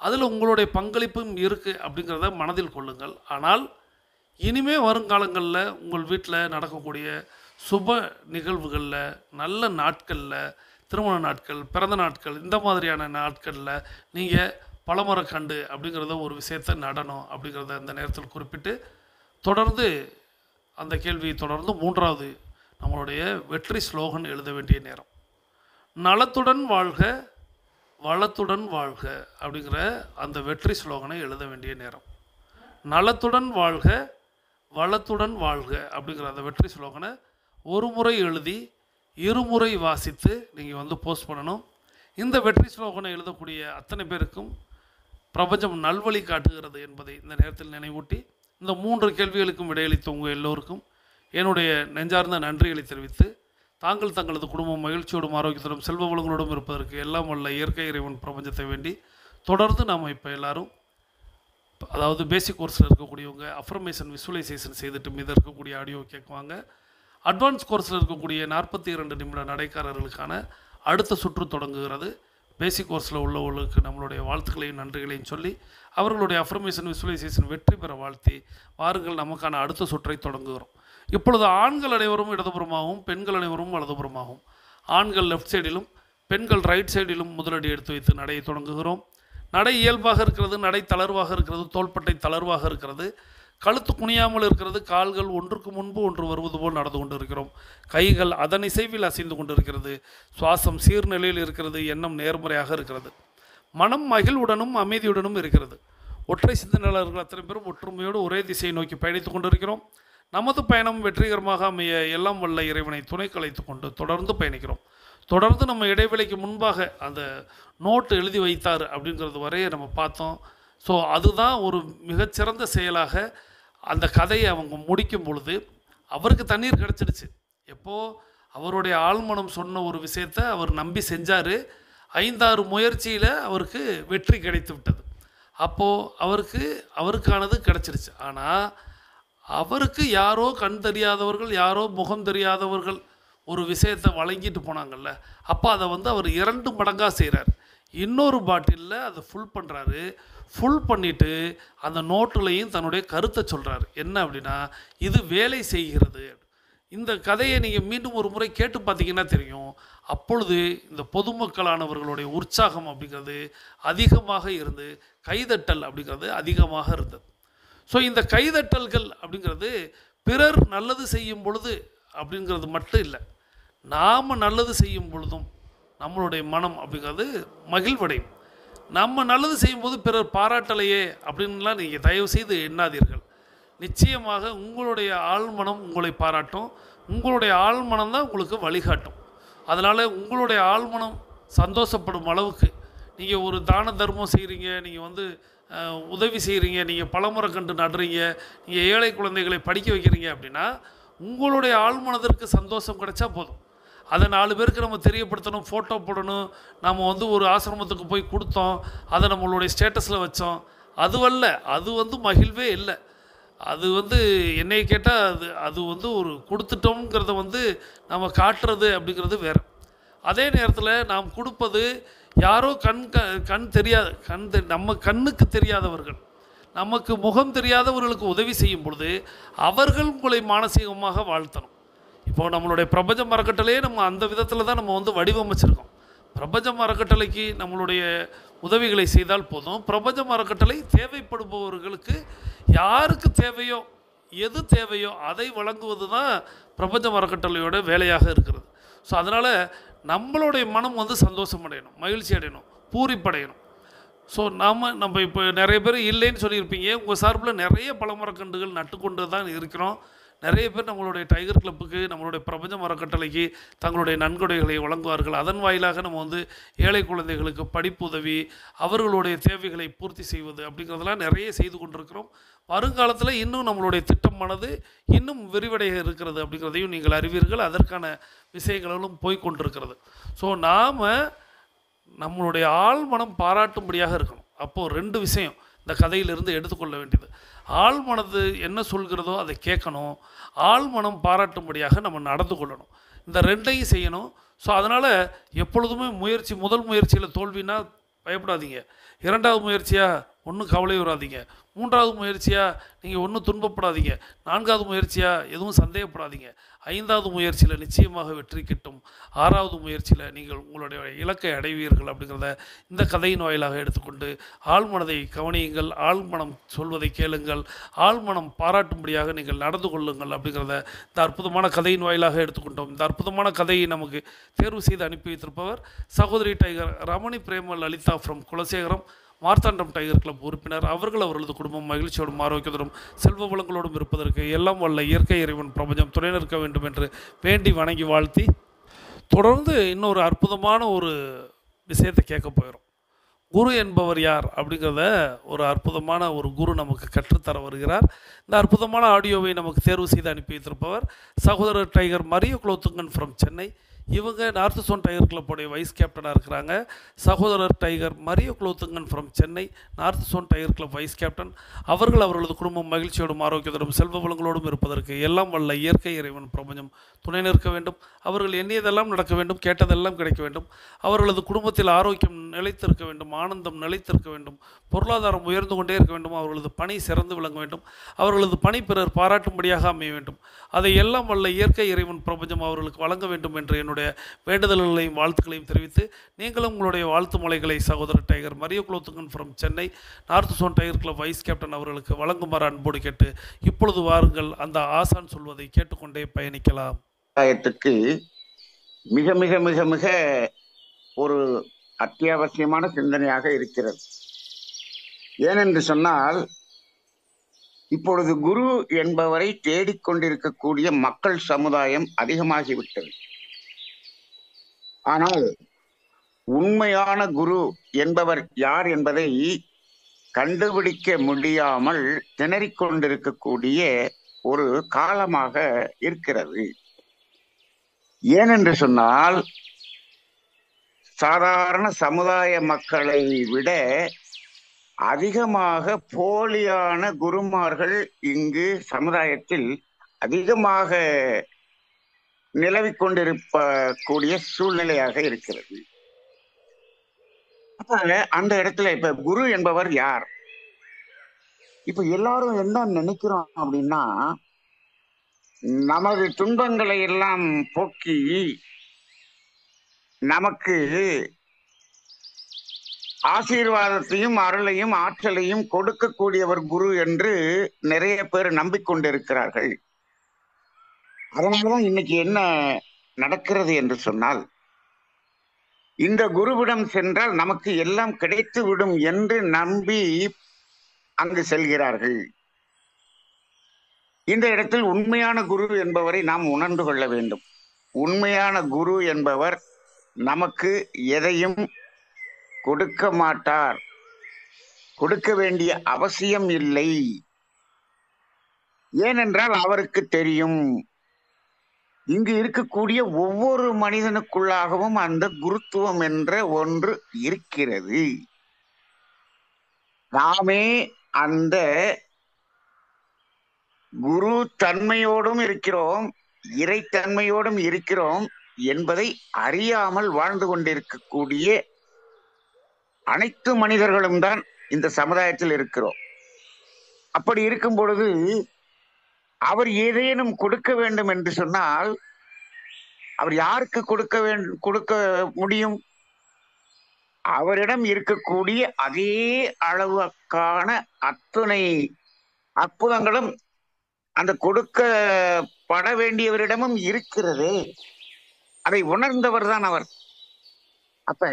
அதில் உங்களுடைய பங்களிப்பும் இருக்குது அப்படிங்கிறத மனதில் கொள்ளுங்கள். ஆனால் இனிமே வருங்காலங்களில் உங்கள் வீட்டில் நடக்கக்கூடிய சுப நிகழ்வுகளில், நல்ல நாட்களில், திருமண நாட்கள், பிறந்த நாட்கள், இந்த மாதிரியான நாட்களில் நீங்கள் பழமரக்கண்டு அப்படிங்கிறத ஒரு விஷயத்தை நடணும் அப்படிங்கிறத அந்த நேரத்தில் குறிப்பிட்டு, தொடர்ந்து அந்த கேள்வியை தொடர்ந்து 3வது நம்மளுடைய வெற்றி ஸ்லோகன் எழுத வேண்டிய நேரம். நலத்துடன் வாழ்க வளத்துடன் வாழ்க அப்படிங்கிற அந்த வெற்றி ஸ்லோகனை எழுத வேண்டிய நேரம். நலத்துடன் வாழ்க வளத்துடன் வாழ்க அப்படிங்கிற அந்த வெற்றி ஸ்லோகனை ஒரு முறை எழுதி இருமுறை வாசித்து நீங்கள் போஸ்ட் பண்ணணும். இந்த வெற்றி ஸ்லோகனை எழுதக்கூடிய அத்தனை பேருக்கும் பிரபஞ்சம் நல்வழி காட்டுகிறது என்பதை இந்த நேரத்தில் நினைவூட்டி, இந்த 3 கேள்விகளுக்கும் விடையளித்த உங்கள் எல்லோருக்கும் என்னுடைய நெஞ்சார்ந்த நன்றிகளை தெரிவித்து, தாங்கள் தங்களது குடும்பம் மகிழ்ச்சியோடும் ஆரோக்கியத்தோடும் செல்வ வளங்களோடும் இருப்பதற்கு எல்லாம் வல்ல இயற்கை இறைவன் பிரபஞ்சத்தை வேண்டி, தொடர்ந்து நாம் இப்போ எல்லோரும், அதாவது பேசிக் கோர்ஸில் இருக்கக்கூடியவங்க அஃபர்மேஷன் விசுவலைசேஷன் செய்துட்டு மீது இருக்கக்கூடிய ஆடியோ கேட்குவாங்க. அட்வான்ஸ் கோர்ஸில் இருக்கக்கூடிய 42 நிமிட நடைக்காரர்களுக்கான அடுத்த சுற்று தொடங்குகிறது. பேசிக் கோர்ஸில் உள்ளவர்களுக்கு நம்மளுடைய வாழ்த்துக்களையும் நன்றிகளையும் சொல்லி, அவர்களுடைய அஃபர்மேஷன் விசுவலைசேஷன் வெற்றி பெற வாழ்த்தி, வாருங்கள் நமக்கான அடுத்த சுற்றை தொடங்குகிறோம். இப்பொழுது ஆண்கள் அனைவரும் இடதுபுறமாகவும் பெண்கள் அனைவரும் வலதுபுறமாகவும், ஆண்கள் லெஃப்ட் சைடிலும் பெண்கள் ரைட் சைடிலும் முதலடி எடுத்து வைத்து நடையை தொடங்குகிறோம். நடை இயல்பாக இருக்கிறது, நடை தளர்வாக இருக்கிறது, தோள்பட்டை தளர்வாக இருக்கிறது, கழுத்து குனியாமல் இருக்கிறது, கால்கள் ஒன்றுக்கு முன்பு ஒன்று வருவது போல் நடந்து கொண்டு இருக்கிறோம், கைகள் அதன் இசைவில் அசைந்து கொண்டு இருக்கிறது, சுவாசம் சீர்நிலையில் இருக்கிறது, எண்ணம் நேர்முறையாக இருக்கிறது, மனம் மகிழ்வுடனும் அமைதியுடனும் இருக்கிறது. ஒற்றை சிந்தனையாளர்கள் அத்தனை பேரும் ஒற்றுமையோடு ஒரே திசையை நோக்கி பயணித்து கொண்டிருக்கிறோம். நமது பயணம் வெற்றிகரமாக அமைய எல்லாம் வல்ல இறைவனை துணை கலைத்து கொண்டு தொடர்ந்து பயணிக்கிறோம். தொடர்ந்து நம்ம இடைவெளிக்கு முன்பாக அந்த நோட்டு எழுதி வைத்தார் அப்படிங்கிறது வரைய நம்ம பார்த்தோம். ஸோ அதுதான் ஒரு மிகச்சிறந்த செயலாக அந்த கதையை அவங்க முடிக்கும் பொழுது அவருக்கு தண்ணீர் கிடச்சிடுச்சு. எப்போது அவருடைய ஆழ்மனம் சொன்ன ஒரு விஷயத்தை அவர் நம்பி செஞ்சார். 5-6 முயற்சியில் அவருக்கு வெற்றி கிடைத்து விட்டது. அப்போது அவருக்கானது கிடச்சிருச்சு. ஆனால் அவருக்கு யாரோ கண் தெரியாதவர்கள், யாரோ முகம் தெரியாதவர்கள் ஒரு விஷயத்தை வழங்கிட்டு போனாங்கல்ல, அப்போ அதை அவர் 2 மடங்காக செய்கிறார். இன்னொரு பாட்டிலில் அதை ஃபுல் பண்ணுறாரு. ஃபுல் பண்ணிவிட்டு அந்த நோட்டுலையும் தன்னுடைய கருத்தை சொல்கிறார். என்ன அப்படின்னா, இது வேலை செய்கிறது. இந்த கதையை நீங்கள் மீண்டும் ஒரு முறை கேட்டு பார்த்தீங்கன்னா தெரியும். அப்பொழுது இந்த பொதுமக்களானவர்களுடைய உற்சாகம் அப்படிங்கிறது அதிகமாக இருந்து, கைதட்டல் அப்படிங்கிறது அதிகமாக இருந்தது. ஸோ இந்த கைதட்டல்கள் அப்படிங்கிறது பிறர் நல்லது செய்யும் பொழுது அப்படிங்கிறது மட்டும் இல்லை, நாம் நல்லது செய்யும் பொழுதும் நம்மளுடைய மனம் அப்படிங்கிறது மகிழ்வடையும். நம்ம நல்லது செய்யும்போது பிறர் பாராட்டலையே அப்படின்லாம் நீங்கள் தயவு செய்து எண்ணாதீர்கள். நிச்சயமாக உங்களுடைய ஆழ்மனம் உங்களை பாராட்டும். உங்களுடைய ஆழ்மனம் தான் உங்களுக்கு வழிகாட்டும். அதனால் உங்களுடைய ஆழ்மனம் சந்தோஷப்படும் அளவுக்கு நீங்கள் ஒரு தான தர்மம் செய்கிறீங்க, நீங்கள் உதவி செய்கிறீங்க, நீங்கள் பழமரக்கன்று நடுறீங்க, நீங்கள் ஏழை குழந்தைகளை படிக்க வைக்கிறீங்க அப்படின்னா உங்களுடைய ஆழ்மனதிற்கு சந்தோஷம் கிடைச்சா போதும். அதை 4 பேருக்கு நம்ம தெரியப்படுத்தணும், ஃபோட்டோ போடணும், நம்ம ஒரு ஆசிரமத்துக்கு போய் கொடுத்தோம், அதை நம்மளுடைய ஸ்டேட்டஸில் வச்சோம், அதுவல்ல. அது மகிழ்வே இல்லை. அது என்னை கேட்டால் அது ஒரு கொடுத்துட்டோங்கிறத நம்ம காட்டுறது அப்படிங்கிறது வேறு. அதே நேரத்தில் நாம் கொடுப்பது யாரோ கண் தெரியாத நம்ம கண்ணுக்கு தெரியாதவர்கள், நமக்கு முகம் தெரியாதவர்களுக்கு உதவி செய்யும் பொழுது அவர்கள் உங்களை மானசீகமாக வாழ்த்தணும். இப்போது நம்மளுடைய பிரபஞ்ச மரக்கட்டளையே நம்ம அந்த விதத்தில் தான் நம்ம வடிவமைச்சிருக்கோம். பிரபஞ்ச மரக்கட்டளைக்கு நம்மளுடைய உதவிகளை செய்தால் போதும். பிரபஞ்ச மரக்கட்டளை தேவைப்படுபவர்களுக்கு யாருக்கு தேவையோ எது தேவையோ அதை வழங்குவது தான் பிரபஞ்ச மரக்கட்டளையோட வேலையாக இருக்கிறது. ஸோ அதனால் நம்மளுடைய மனம் சந்தோஷம் அடையணும், மகிழ்ச்சி அடையணும், பூரிப்படையணும். ஸோ நம்ம இப்போ நிறைய பேர் இல்லைன்னு சொல்லியிருப்பீங்க. உங்கள் சார்பில் நிறைய பழமரக்கன்றுகள் நட்டுக்கொண்டு தான் இருக்கிறோம். நிறைய பேர் நம்மளுடைய டைகர் கிளப்புக்கு, நம்மளுடைய பிரபஞ்ச அறக்கட்டளைக்கு தங்களுடைய நன்கொடைகளை வழங்குவார்கள். அதன் வாயிலாக நம்ம வந்து ஏழை குழந்தைகளுக்கு படிப்புதவி, அவர்களுடைய தேவைகளை பூர்த்தி செய்வது அப்படிங்கிறதெல்லாம் நிறைய செய்து கொண்டிருக்கிறோம். வருங்காலத்தில் இன்னும் நம்மளுடைய திட்டமானது இன்னும் விரிவடைய இருக்கிறது அப்படிங்கிறதையும் நீங்கள் அறிவீர்கள். அதற்கான விஷயங்களும் போய்கொண்டிருக்கிறது. ஸோ நாம் நம்மளுடைய ஆழ்மனம் பாராட்டும்படியாக இருக்கணும். அப்போது 2 விஷயம் இந்த கதையிலிருந்து எடுத்துக்கொள்ள வேண்டியது. ஆழ்மனது என்ன சொல்கிறதோ அதை கேட்கணும், ஆழ்மனம் பாராட்டும்படியாக நம்ம நடந்து கொள்ளணும். இந்த 2ஐயும் செய்யணும். ஸோ அதனால் எப்பொழுதுமே முதல் முயற்சியில் தோல்வினா பயப்படாதீங்க. 2வது முயற்சியாக ஒன்றும் கவலை வராதிங்க. 3வது முயற்சியாக நீங்கள் ஒன்றும் துன்பப்படாதீங்க. 4வது முயற்சியாக எதுவும் சந்தேகப்படாதீங்க. 5வது முயற்சியில் நிச்சயமாக வெற்றி கிட்டும். 6வது முயற்சியில் நீங்கள் உங்களுடைய இலக்கை அடைவீர்கள் அப்படிங்கிறத இந்த கதையின் வாயிலாக எடுத்துக்கொண்டு ஆழ்மனதை கவனியுங்கள், ஆழ்மனம் சொல்வதை கேளுங்கள், ஆழ்மனம் பாராட்டும்படியாக நீங்கள் நடந்து கொள்ளுங்கள் அப்படிங்கிறத இந்த அற்புதமான கதையின் வாயிலாக எடுத்துக்கொண்டோம். இந்த அற்புதமான கதையை நமக்கு தேர்வு செய்து அனுப்பி வைத்திருப்பவர் சகோதரி tiger Ramani Prema Lalitha from Kulasekaram, Marthandam tiger club உறுப்பினர். அவர்களது குடும்பம் மகிழ்ச்சியோடும் ஆரோக்கியத்தோடும் செல்வ வளங்களோடும் இருப்பதற்கு எல்லாம் வல்ல இயற்கை இறைவன் பிரபஞ்சம் துணை நிற்க வேண்டும் என்று வேண்டி வணங்கி வாழ்த்தி தொடர்ந்து இன்னொரு அற்புதமான ஒரு விஷயத்தை கேட்க போயிடும். குரு என்பவர் யார் அப்படிங்கிறத ஒரு அற்புதமான ஒரு குரு நமக்கு கற்றுத்தர வருகிறார். இந்த அற்புதமான ஆடியோவை நமக்கு தேர்வு செய்து அனுப்பி வைத்திருப்பவர் சகோதரர் Tiger Mario Kulothungan from Chennai. இவங்க நார்த் சோன் டைகர் கிளப்புடைய வைஸ் கேப்டனாக இருக்கிறாங்க. சகோதரர் Tiger Mario Kulothungan from Chennai, north zone tiger club vice captain. அவர்களது குடும்பம் மகிழ்ச்சியோடும் ஆரோக்கியத்தோடும் செல்வ வளங்களோடும் இருப்பதற்கு எல்லாம் வல்ல இயற்கை இறைவன் பிரபஞ்சம் துணை நிற்க வேண்டும். அவர்கள் எண்ணியதெல்லாம் நடக்க வேண்டும், கேட்டதெல்லாம் கிடைக்க வேண்டும். அவர்களது குடும்பத்தில் ஆரோக்கியம் நிலைத்திருக்க வேண்டும், ஆனந்தம் நிலைத்திருக்க வேண்டும், பொருளாதாரம் உயர்ந்து கொண்டே இருக்க வேண்டும், அவர்களது பணி சிறந்து விளங்க வேண்டும், அவர்களது பணி பிறர் பாராட்டும்படியாக அமைய வேண்டும். அதை எல்லாம் வல்ல இயற்கை இறைவன் பிரபஞ்சம் அவர்களுக்கு வழங்க வேண்டும் என்று என்னுடைய வேண்டுதல்களையும் வாழ்த்துக்களையும் தெரிவித்து நீங்களும் உங்களுடைய வாழ்த்து மலைகளை சகோதரர் Tiger Mario Kulothungan from Chennai, north zone tiger club vice captain அவர்களுக்கு வழங்குமாறு அன்போடு கேட்டு இப்பொழுது வாருங்கள் அந்த ஆசான் சொல்வதை கேட்டுக்கொண்டே பயணிக்கலாம். மிக மிக மிக மிக ஒரு அத்தியாவசியமான சிந்தனையாக இருக்கிறது. ஏனென்று சொன்னால், இப்பொழுது குரு என்பவரை தேடிக்கொண்டிருக்கக்கூடிய மக்கள் சமுதாயம் அதிகமாகிவிட்டது. ஆனால் உண்மையான குரு என்பவர் யார் என்பதை கண்டுபிடிக்க முடியாமல் திணறிக் கொண்டிருக்கக்கூடிய ஒரு காலமாக இருக்கிறது. ஏனென்று சொன்னால், சாதாரண சமுதாய மக்களை விட அதிகமாக போலியான குருமார்கள் இங்கு சமுதாயத்தில் அதிகமாக நிலவிக்கொண்டிருக்கக்கூடிய சூழ்நிலையாக இருக்கிறது. அப்ப அந்த இடத்துல இப்ப குரு என்பவர் யார்? இப்ப எல்லாரும் என்ன நினைக்கிறோம் அப்படின்னா, நமது துன்பங்களை எல்லாம் போக்கி நமக்கு ஆசீர்வாதத்தையும் அருளையும் ஆற்றலையும் கொடுக்கக்கூடியவர் குரு என்று நிறைய பேர் நம்பிக்கொண்டிருக்கிறார்கள். அதனாலதான் இன்னைக்கு என்ன நடக்கிறது என்று சொன்னால், இந்த குருவிடம் சென்றால் நமக்கு எல்லாம் கிடைத்து விடும் என்று நம்பி அங்கு செல்கிறார்கள். இந்த இடத்தில் உண்மையான குரு என்பவரை நாம் உணர்ந்து கொள்ள வேண்டும். உண்மையான குரு என்பவர் நமக்கு எதையும் கொடுக்க மாட்டார், கொடுக்க வேண்டிய அவசியம் இல்லை. ஏனென்றால் அவருக்கு தெரியும், இங்கு இருக்கக்கூடிய ஒவ்வொரு மனிதனுக்குள்ளாகவும் அந்த குருத்துவம் என்ற ஒன்று இருக்கிறது. நாமே அந்த குரு தன்மையோடும் இருக்கிறோம், இறைத்தன்மையோடும் இருக்கிறோம் என்பதை அறியாமல் வாழ்ந்து கொண்டிருக்கக்கூடிய அனைத்து மனிதர்களும் தான் இந்த சமுதாயத்தில் இருக்கிறோம். அப்படி இருக்கும் பொழுது அவர் ஏதேனும் கொடுக்க வேண்டும் என்று சொன்னால், அவர் யாருக்கு கொடுக்க முடியும்? அவரிடம் இருக்கக்கூடிய அதே அளவுக்கான அத்துணை அற்புதங்களும் அந்த கொடுக்கப்பட வேண்டியவரிடமும் இருக்கிறது. அதை உணர்ந்தவர் தான் அவர். அப்ப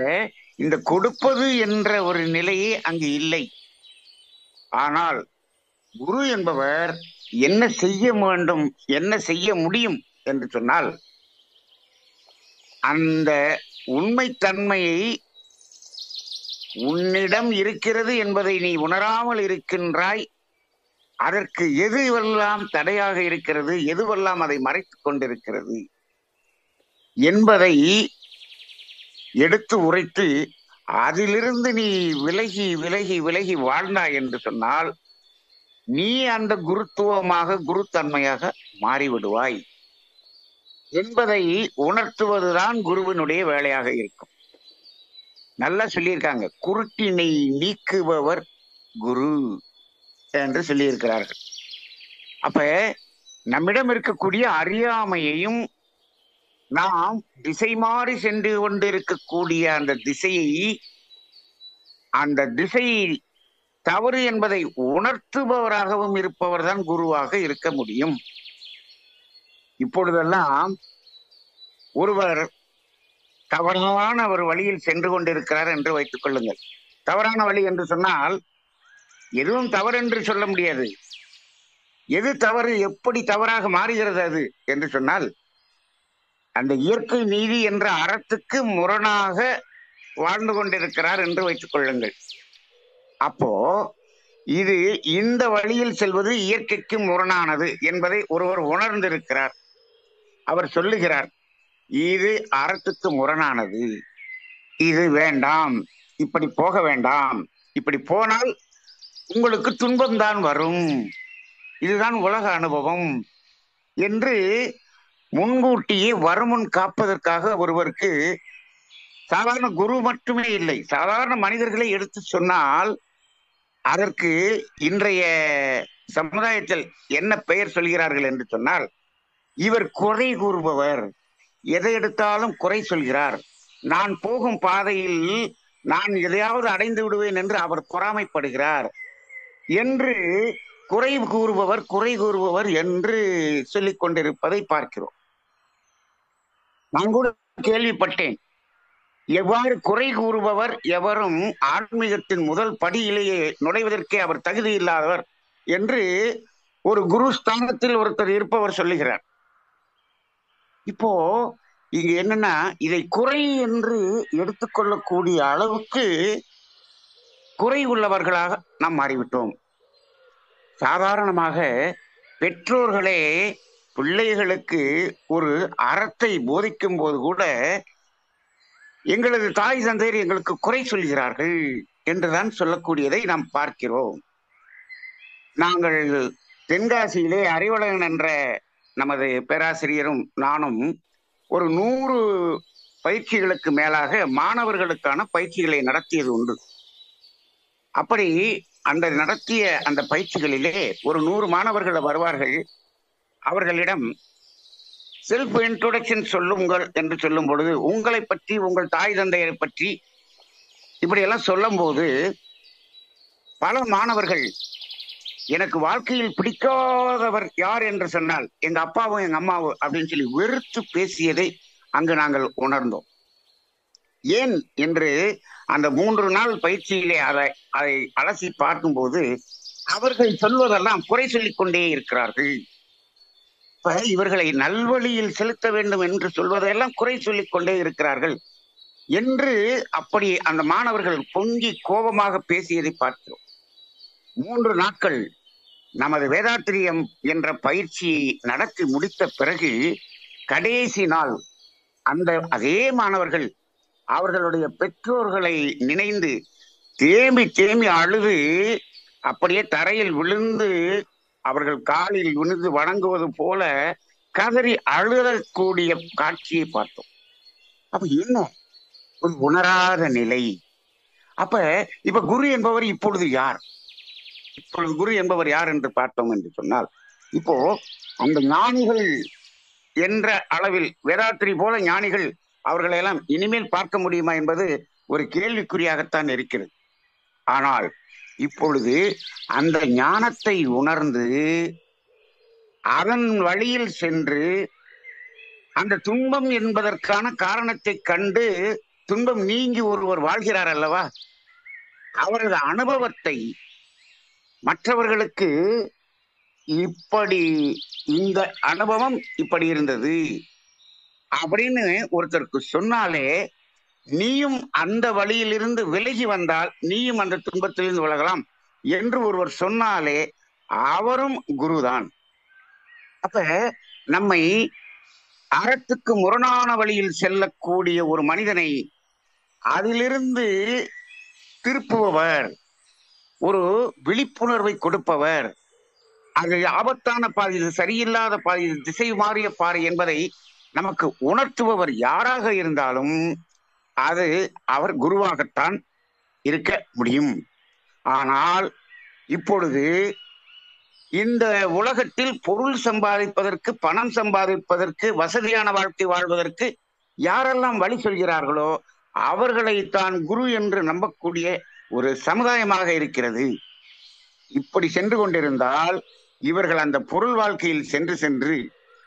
இந்த கொடுப்பது என்ற ஒரு நிலையே அங்கு இல்லை. ஆனால் குரு என்பவர் என்ன செய்ய வேண்டும், என்ன செய்ய முடியும் என்று சொன்னால், அந்த உண்மைத்தன்மையை உன்னிடம் இருக்கிறது என்பதை நீ உணராமல் இருக்கின்றாய். அதற்கு எதுவெல்லாம் தடையாக இருக்கிறது, எதுவெல்லாம் அதை மறைத்துக் கொண்டிருக்கிறது என்பதை எடுத்து உரைத்து அதிலிருந்து நீ விலகி விலகி விலகி வாழ்ந்தாய் என்று சொன்னால் நீ அந்த குருத்துவமாக குருத்தன்மையாக மாறிவிடுவாய் என்பதை உணர்த்துவதுதான் குருவினுடைய வேலையாக இருக்கும். நல்லா சொல்லியிருக்காங்க, குருட்டினை நீக்குபவர் குரு என்று சொல்லியிருக்கிறார்கள். அப்ப நம்மிடம் இருக்கக்கூடிய அறியாமையையும் நாம் திசை மாறி சென்று கொண்டிருக்கக்கூடிய அந்த திசை தவறு என்பதை உணர்த்துபவராகவும் இருப்பவர் தான் குருவாக இருக்க முடியும். இப்பொழுதெல்லாம் ஒருவர் தவறான ஒரு வழியில் சென்று கொண்டிருக்கிறார் என்று வைத்துக் கொள்ளுங்கள். தவறான வழி என்று சொன்னால் எதுவும் தவறு என்று சொல்ல முடியாது. எது தவறு, எப்படி தவறாக மாறுகிறது அது என்று சொன்னால், அந்த இயற்கை நீதி என்ற அறத்துக்கு முரணாக வாழ்ந்து கொண்டிருக்கிறார் என்று வைத்துக் கொள்ளுங்கள். அப்போ இது இந்த வழியில் செல்வது இயற்கைக்கு முரணானது என்பதை ஒருவர் உணர்ந்திருக்கிறார். அவர் சொல்லுகிறார், இது அறத்துக்கு முரணானது, இது வேண்டாம், இப்படி போக வேண்டாம், இப்படி போனால் உங்களுக்கு துன்பம்தான் வரும், இதுதான் உலக அனுபவம் என்று முன்கூட்டியே வருமுன் காப்பதற்காக ஒருவருக்கு சாதாரண குரு மட்டுமே இல்லை, சாதாரண மனிதர்களை எடுத்து சொன்னால் அதற்கு இன்றைய சமுதாயத்தில் என்ன பெயர் சொல்கிறார்கள் என்று சொன்னால், இவர் குறை கூறுபவர், எதை எடுத்தாலும் குறை சொல்கிறார், நான் போகும் பாதையில் நான் எதையாவது அடைந்து விடுவேன் என்று அவர் பொறாமைப்படுகிறார் என்று குறை கூறுபவர் என்று சொல்லிக் கொண்டிருப்பதை பார்க்கிறோம். நான் கூட கேள்விப்பட்டேன், எவ்வாறு குறை கூறுபவர் எவரும் ஆன்மீகத்தின் முதல் படியிலேயே நுழைவதற்கே அவர் தகுதி இல்லாதவர் என்று ஒரு குரு ஸ்தானத்தில் ஒருத்தர் இருப்பவர் சொல்லுகிறார். இப்போ இங்க என்னன்னா, இதை குறை என்று எடுத்துக்கொள்ளக்கூடிய அளவுக்கு குறை உள்ளவர்களாக நாம் மாறிவிட்டோம். சாதாரணமாக பெற்றோர்களே பிள்ளைகளுக்கு ஒரு அறத்தை போதிக்கும் போது கூட எங்களது தாய் தந்தையர் எங்களுக்கு குறை சொல்கிறார்கள் என்றுதான் சொல்லக்கூடியதை நாம் பார்க்கிறோம். நாங்கள் தென்காசியிலே அறிவழகன் என்ற நமது பேராசிரியரும் நானும் ஒரு 100 பயிற்சிகளுக்கு மேலாக மாணவர்களுக்கான பயிற்சிகளை நடத்தியது உண்டு. அப்படி அந்த நடத்திய அந்த பயிற்சிகளிலே ஒரு 100 மாணவர்கள் வருவார்கள். அவர்களிடம் செல்ஃப் இன்ட்ரோடக்ஷன் சொல்லுங்கள் என்று சொல்லும் பொழுது, உங்களை பற்றி, உங்கள் தாய் தந்தையரை பற்றி இப்படியெல்லாம் சொல்லும் போது பல மாணவர்கள், எனக்கு வாழ்க்கையில் பிடிக்காதவர் யார் என்று சொன்னால் எங்க அப்பாவும் எங்க அம்மாவும் அப்படின்னு சொல்லி வெறுத்து பேசியதை அங்கு நாங்கள் உணர்ந்தோம். ஏன் என்று அந்த 3 நாள் பயிற்சியிலே அதை அலசி பார்க்கும்போது அவர்கள் சொல்வதெல்லாம் குறை சொல்லிக் கொண்டே இருக்கிறார்கள். இப்ப இவர்களை நல்வழியில் செலுத்த வேண்டும் என்று சொல்வதெல்லாம் குறை சொல்லிக் கொண்டே இருக்கிறார்கள் என்று அப்படி அந்த மாணவர்கள் பொங்கி கோபமாக பேசியதை பார்க்கிறோம். 3 நாட்கள் நமது வேதாத்திரியம் என்ற பயிற்சியை நடத்தி முடித்த பிறகு கடைசி நாள் அதே மாணவர்கள் அவர்களுடைய பெற்றோர்களை நினைந்து தேம்பி தேம்பி அழுது அப்படியே தரையில் விழுந்து அவர்கள் காலில் விழுந்து வணங்குவது போல கதறி அழுதக்கூடிய காட்சியை பார்த்தோம். அப்ப என்ன ஒரு உணராத நிலை. இப்ப குரு என்பவர் இப்பொழுது யார்? இப்பொழுது குரு என்பவர் யார் என்று பார்த்தோம் என்று சொன்னால், இப்போ அந்த ஞானிகள் என்ற அளவில் வேதாத்திரி போல ஞானிகள் அவர்களை எல்லாம் இனிமேல் பார்க்க முடியுமா என்பது ஒரு கேள்விக்குறியாகத்தான் இருக்கிறது. ஆனால் இப்பொழுது அந்த ஞானத்தை உணர்ந்து அதன் வழியில் சென்று அந்த துன்பம் என்பதற்கான காரணத்தை கண்டு துன்பம் நீங்கி ஒருவர் வாழ்கிறார் அல்லவா, அவரது அனுபவத்தை மற்றவர்களுக்கு இப்படி இந்த அனுபவம் இப்படி இருந்தது அப்படின்னு ஒருத்தருக்கு சொன்னாலே, நீயும் அந்த வழியிலிருந்து விலகி வந்தால் நீயும் அந்த துன்பத்திலிருந்து விலகலாம் என்று ஒருவர் சொன்னாலே அவரும் குருதான். அப்ப நம்மை அறத்துக்கு முரணான வழியில் செல்லக்கூடிய ஒரு மனிதனை அதிலிருந்து திருப்புபவர், ஒரு விழிப்புணர்வை கொடுப்பவர், அது ஆபத்தான பாதை, இது சரியில்லாத பாதை, இது திசை மாறிய பாறை என்பதை நமக்கு உணர்த்துபவர் யாராக இருந்தாலும் அது அவர் குருவாகத்தான் இருக்க முடியும். ஆனால் இப்பொழுது இந்த உலகத்தில் பொருள் சம்பாதிப்பதற்கு, பணம் சம்பாதிப்பதற்கு, வசதியான வாழ்க்கை வாழ்வதற்கு யாரெல்லாம் வழி சொல்கிறார்களோ அவர்களை தான் குரு என்று நம்பக்கூடிய ஒரு சமுதாயமாக இருக்கிறது. இப்படி சென்று கொண்டிருந்தால் இவர்கள் அந்த பொருள் வாழ்க்கையில் சென்று சென்று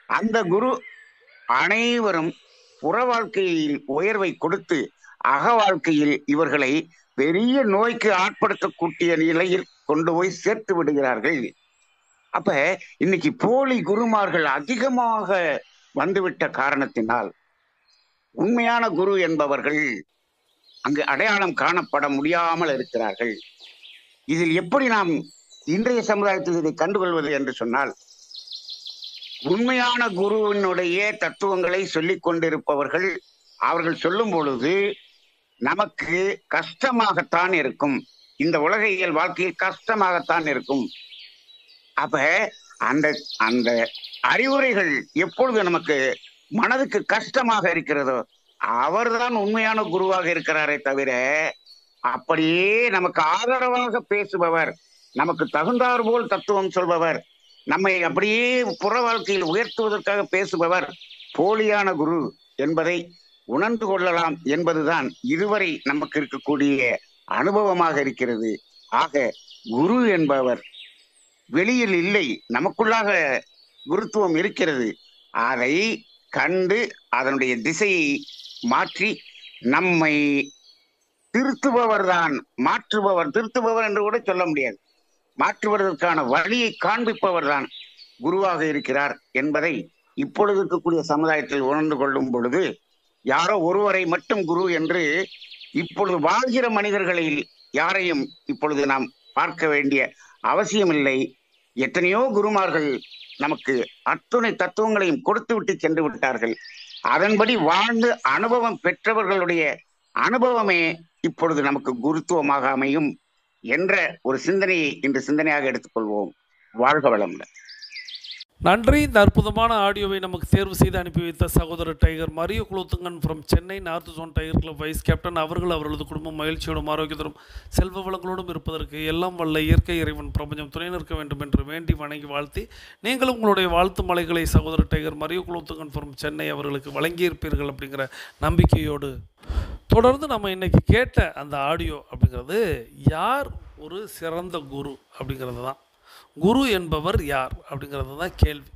அந்த குரு அனைவரும் புற வாழ்க்கையில் உயர்வை கொடுத்து அக வாழ்க்கையில் இவர்களை பெரிய நோய்க்கு ஆட்படுத்தக்கூடிய நிலையில் கொண்டு போய் சேர்த்து விடுகிறார்கள். அப்ப இன்னைக்கு போலி குருமார்கள் அதிகமாக வந்துவிட்ட காரணத்தினால் உண்மையான குரு என்பவர்கள் அங்கு அடையாளம் காணப்பட முடியாமல் இருக்கிறார்கள். இதில் எப்படி நாம் இன்றைய சமுதாயத்தில் இதை கண்டுகொள்வது என்று சொன்னால், உண்மையான குருவினுடைய தத்துவங்களை சொல்லிக் கொண்டிருப்பவர்கள் அவர்கள் சொல்லும் பொழுது நமக்கு கஷ்டமாகத்தான் இருக்கும். இந்த உலகியல் வாழ்க்கையில் கஷ்டமாகத்தான் இருக்கும். அப்ப அந்த அந்த அறிவுரைகள் எப்பொழுது நமக்கு மனதுக்கு கஷ்டமாக இருக்கிறதோ அவர்தான் உண்மையான குருவாக இருக்கிறாரே தவிர, அப்படியே நமக்கு ஆதரவாக பேசுபவர், நமக்கு தகுந்தார் போல் தத்துவம் சொல்பவர், நம்மை அப்படியே புற வாழ்க்கையில் உயர்த்துவதற்காக பேசுபவர் போலியான குரு என்பதை உணர்ந்து கொள்ளலாம் என்பதுதான் இதுவரை நமக்கு இருக்கக்கூடிய அனுபவமாக இருக்கிறது. ஆக குரு என்பவர் வெளியில் இல்லை, நமக்குள்ளாக குருத்துவம் இருக்கிறது. அதை கண்டு அதனுடைய திசையை மாற்றி நம்மை திருத்துபவர் தான் மாற்றுபவர். திருத்துபவர் என்று கூட சொல்ல முடியாது, மாற்றுவதற்கான வழியை காண்பிப்பவர் தான் குருவாக இருக்கிறார் என்பதை இப்பொழுது இருக்கக்கூடிய சமுதாயத்தில் உணர்ந்து கொள்ளும் பொழுது, யாரோ ஒருவரை மட்டும் குரு என்று இப்பொழுது வாழ்கிற மனிதர்களில் யாரையும் இப்பொழுது நாம் பார்க்க வேண்டிய அவசியமில்லை. எத்தனையோ குருமார்கள் நமக்கு அத்துணை தத்துவங்களையும் கொடுத்து விட்டு சென்று விட்டார்கள். அதன்படி வாழ்ந்து அனுபவம் பெற்றவர்களுடைய அனுபவமே இப்பொழுது நமக்கு குருத்துவமாக அமையும் என்ற ஒரு சிந்தனையை இன்று சிந்தனையாக எடுத்துக்கொள்வோம். வாழ்க வளமுடன். நன்றி. இந்த அற்புதமான ஆடியோவை நமக்கு தேர்வு செய்து அனுப்பி வைத்த சகோதரர் Tiger Mario Kulothungan from Chennai north zone tiger club vice captain அவர்கள் அவர்களது குடும்பம் மகிழ்ச்சியோடும் ஆரோக்கியத்தோடும் செல்வ வளங்களோடும் இருப்பதற்கு எல்லாம் வல்ல இயற்கை இறைவன் பிரபஞ்சம் துணை நிற்க வேண்டும் என்று வேண்டி வணங்கி வாழ்த்தி, நீங்களும் உங்களுடைய வாழ்த்து மலைகளை சகோதரர் Tiger Mario Kulothungan from Chennai அவர்களுக்கு வழங்கியிருப்பீர்கள் அப்படிங்கிற நம்பிக்கையோடு தொடர்ந்து நம்ம இன்றைக்கி கேட்ட அந்த ஆடியோ அப்படிங்கிறது யார் ஒரு சிறந்த குரு அப்படிங்கிறது தான். குரு என்பவர் யார் அப்படிங்கிறது தான் கேள்வி.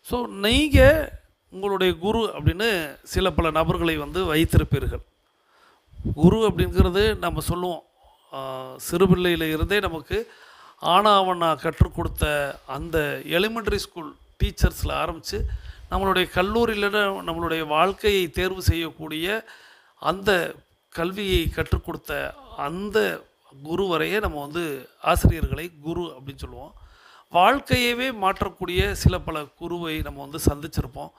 ஸோ நீங்கள் உங்களுடைய குரு அப்படின்னு சில பல நபர்களை வைத்திருப்பீர்கள். குரு அப்படிங்கிறது நம்ம சொல்லுவோம், சிறுபிள்ளையில் இருந்தே நமக்கு ஆனாவண்ணா கற்றுக் கொடுத்த அந்த எலிமெண்ட்ரி ஸ்கூல் டீச்சர்ஸில் ஆரம்பித்து நம்மளுடைய கல்லூரியில் நம்மளுடைய வாழ்க்கையை தேர்வு செய்யக்கூடிய அந்த கல்வியை கற்றுக் கொடுத்த அந்த குரு வரையே நம்ம ஆசிரியர்களை குரு அப்படின்னு சொல்லுவோம். வாழ்க்கையவே மாற்றக்கூடிய சில பல குருவை நம்ம சந்திச்சிருப்போம்.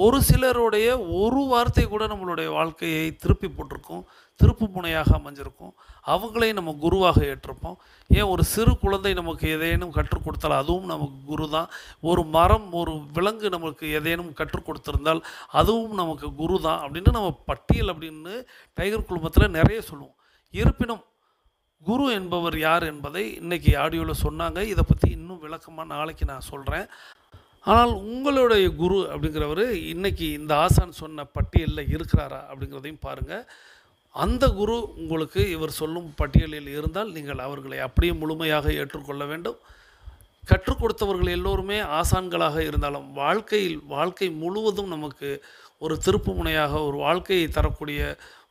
ஒரு சிலருடைய ஒரு வார்த்தை கூட நம்மளுடைய வாழ்க்கையை திருப்பி போட்டிருக்கோம், திருப்பு முனையாக அமைஞ்சிருக்கும். அவங்களையும் நம்ம குருவாக ஏற்றிருப்போம். ஏன் ஒரு சிறு குழந்தை நமக்கு எதையேனும் கற்றுக் கொடுத்தால் அதுவும் நமக்கு குரு தான். ஒரு மரம், ஒரு விலங்கு நமக்கு எதையேனும் கற்றுக் கொடுத்திருந்தால் அதுவும் நமக்கு குரு தான் அப்படின்னு நம்ம பட்டியல் அப்படின்னு டைகர் குழுமத்தில் நிறைய சொல்லுவோம். இருப்பினும் குரு என்பவர் யார் என்பதை இன்றைக்கி ஆடியோவில் சொன்னாங்க. இதை பற்றி இன்னும் விளக்கமாக நாளைக்கு நான் சொல்கிறேன். ஆனால் உங்களுடைய குரு அப்படிங்கிறவர் இன்றைக்கி இந்த ஆசான் சொன்ன பட்டியலில் இருக்கிறாரா அப்படிங்கிறதையும் பாருங்கள். அந்த குரு உங்களுக்கு இவர் சொல்லும் பட்டியலில் இருந்தால் நீங்கள் அவர்களை அப்படியே முழுமையாக ஏற்றுக்கொள்ள வேண்டும். கற்றுக் கொடுத்தவர்கள் எல்லோருமே ஆசான்களாக இருந்தாலும் வாழ்க்கை முழுவதும் நமக்கு ஒரு திருப்பு முனையாக, ஒரு வாழ்க்கையை தரக்கூடிய,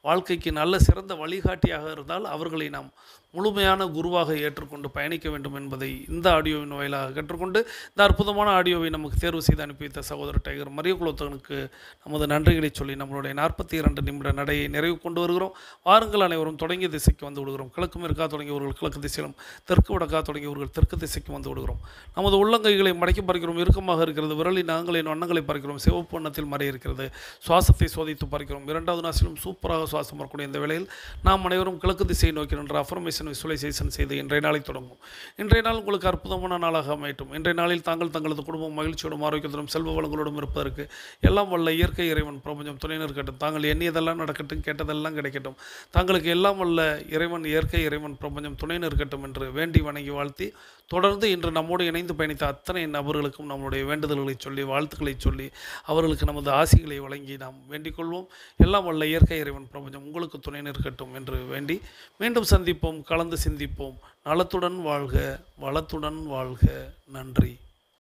வாழ்க்கைக்கு நல்ல சிறந்த வழிகாட்டியாக இருந்தால் அவர்களை நாம் முழுமையான குருவாக ஏற்றுக்கொண்டு பயணிக்க வேண்டும் என்பதை இந்த ஆடியோவின் வாயிலாக கற்றுக்கொண்டு இந்த அற்புதமான ஆடியோவை நமக்கு தேர்வு செய்து அனுப்பி வைத்த சகோதரர் டைகர் மரிய குலோத்தகனுக்கு நமது நன்றிகளை சொல்லி நம்மளுடைய 42 நிமிட நடையை நிறைவு கொண்டு வருகிறோம். வாருங்கள் அனைவரும் தொடங்கிய திசைக்கு வந்து விடுகிறோம். கிழக்கு மேற்கா தொடங்கியவர்கள் கிழக்கு திசையிலும் தெற்கு வடக்கா தொடங்கியவர்கள் தெற்கு திசைக்கு வந்து விடுகிறோம். நமது உள்ளங்கைகளை மடக்கி பறிக்கிறோம். இறுக்கமாக இருக்கிறது. விரலின் நாங்களின் வண்ணங்களை பறிக்கிறோம். சிவப்பு வண்ணத்தில் மறைய இருக்கிறது. சுவாசத்தை சோதித்து பறிக்கிறோம். 2வது நாசிலும் சூப்பராக சுவாசம் வரக்கூடிய இந்த வேளையில் நாம் அனைவரும் கிழக்கு திசையை நோக்கி நின்ற அஃபர்மேஷன் விசுவலைசேஷன் செய்து இன்றைய நாளை தொடங்கும். இன்றைய நாள் உங்களுக்கு அற்புதமான நாளாக அமையட்டும். இன்றைய நாளில் தாங்கள் தங்களது குடும்பம் மகிழ்ச்சியோடும் ஆரோக்கியத்தோடும் செல்வ வளங்களோடும் இருப்பதற்கு எல்லாம் வல்ல இயற்கை இறைவன் பிரபஞ்சம் துணை நிற்கட்டும். தாங்கள் எண்ணியதெல்லாம் நடக்கட்டும், கேட்டதெல்லாம் கிடைக்கட்டும். தாங்களுக்கு எல்லாம் வல்ல இறைவன் இயற்கை இறைவன் பிரபஞ்சம் துணை நிற்கட்டும் என்று வேண்டி வணங்கி வாழ்த்தி தொடர்ந்து இன்று நம்மோடு இணைந்து பயணித்த அத்தனை நபர்களுக்கும் நம்முடைய வேண்டுதல்களை சொல்லி வாழ்த்துக்களை சொல்லி அவர்களுக்கு நமது ஆசிகளை வழங்கி நாம் வேண்டிக் கொள்வோம். எல்லாம் வல்ல இயற்கை இறைவன் பிரபஞ்சம் உங்களுக்கு துணை நிற்கட்டும் என்று வேண்டி மீண்டும் சந்திப்போம். கலந்து சிந்திப்போம். நலத்துடன் வாழ்க, வளத்துடன் வாழ்க. நன்றி.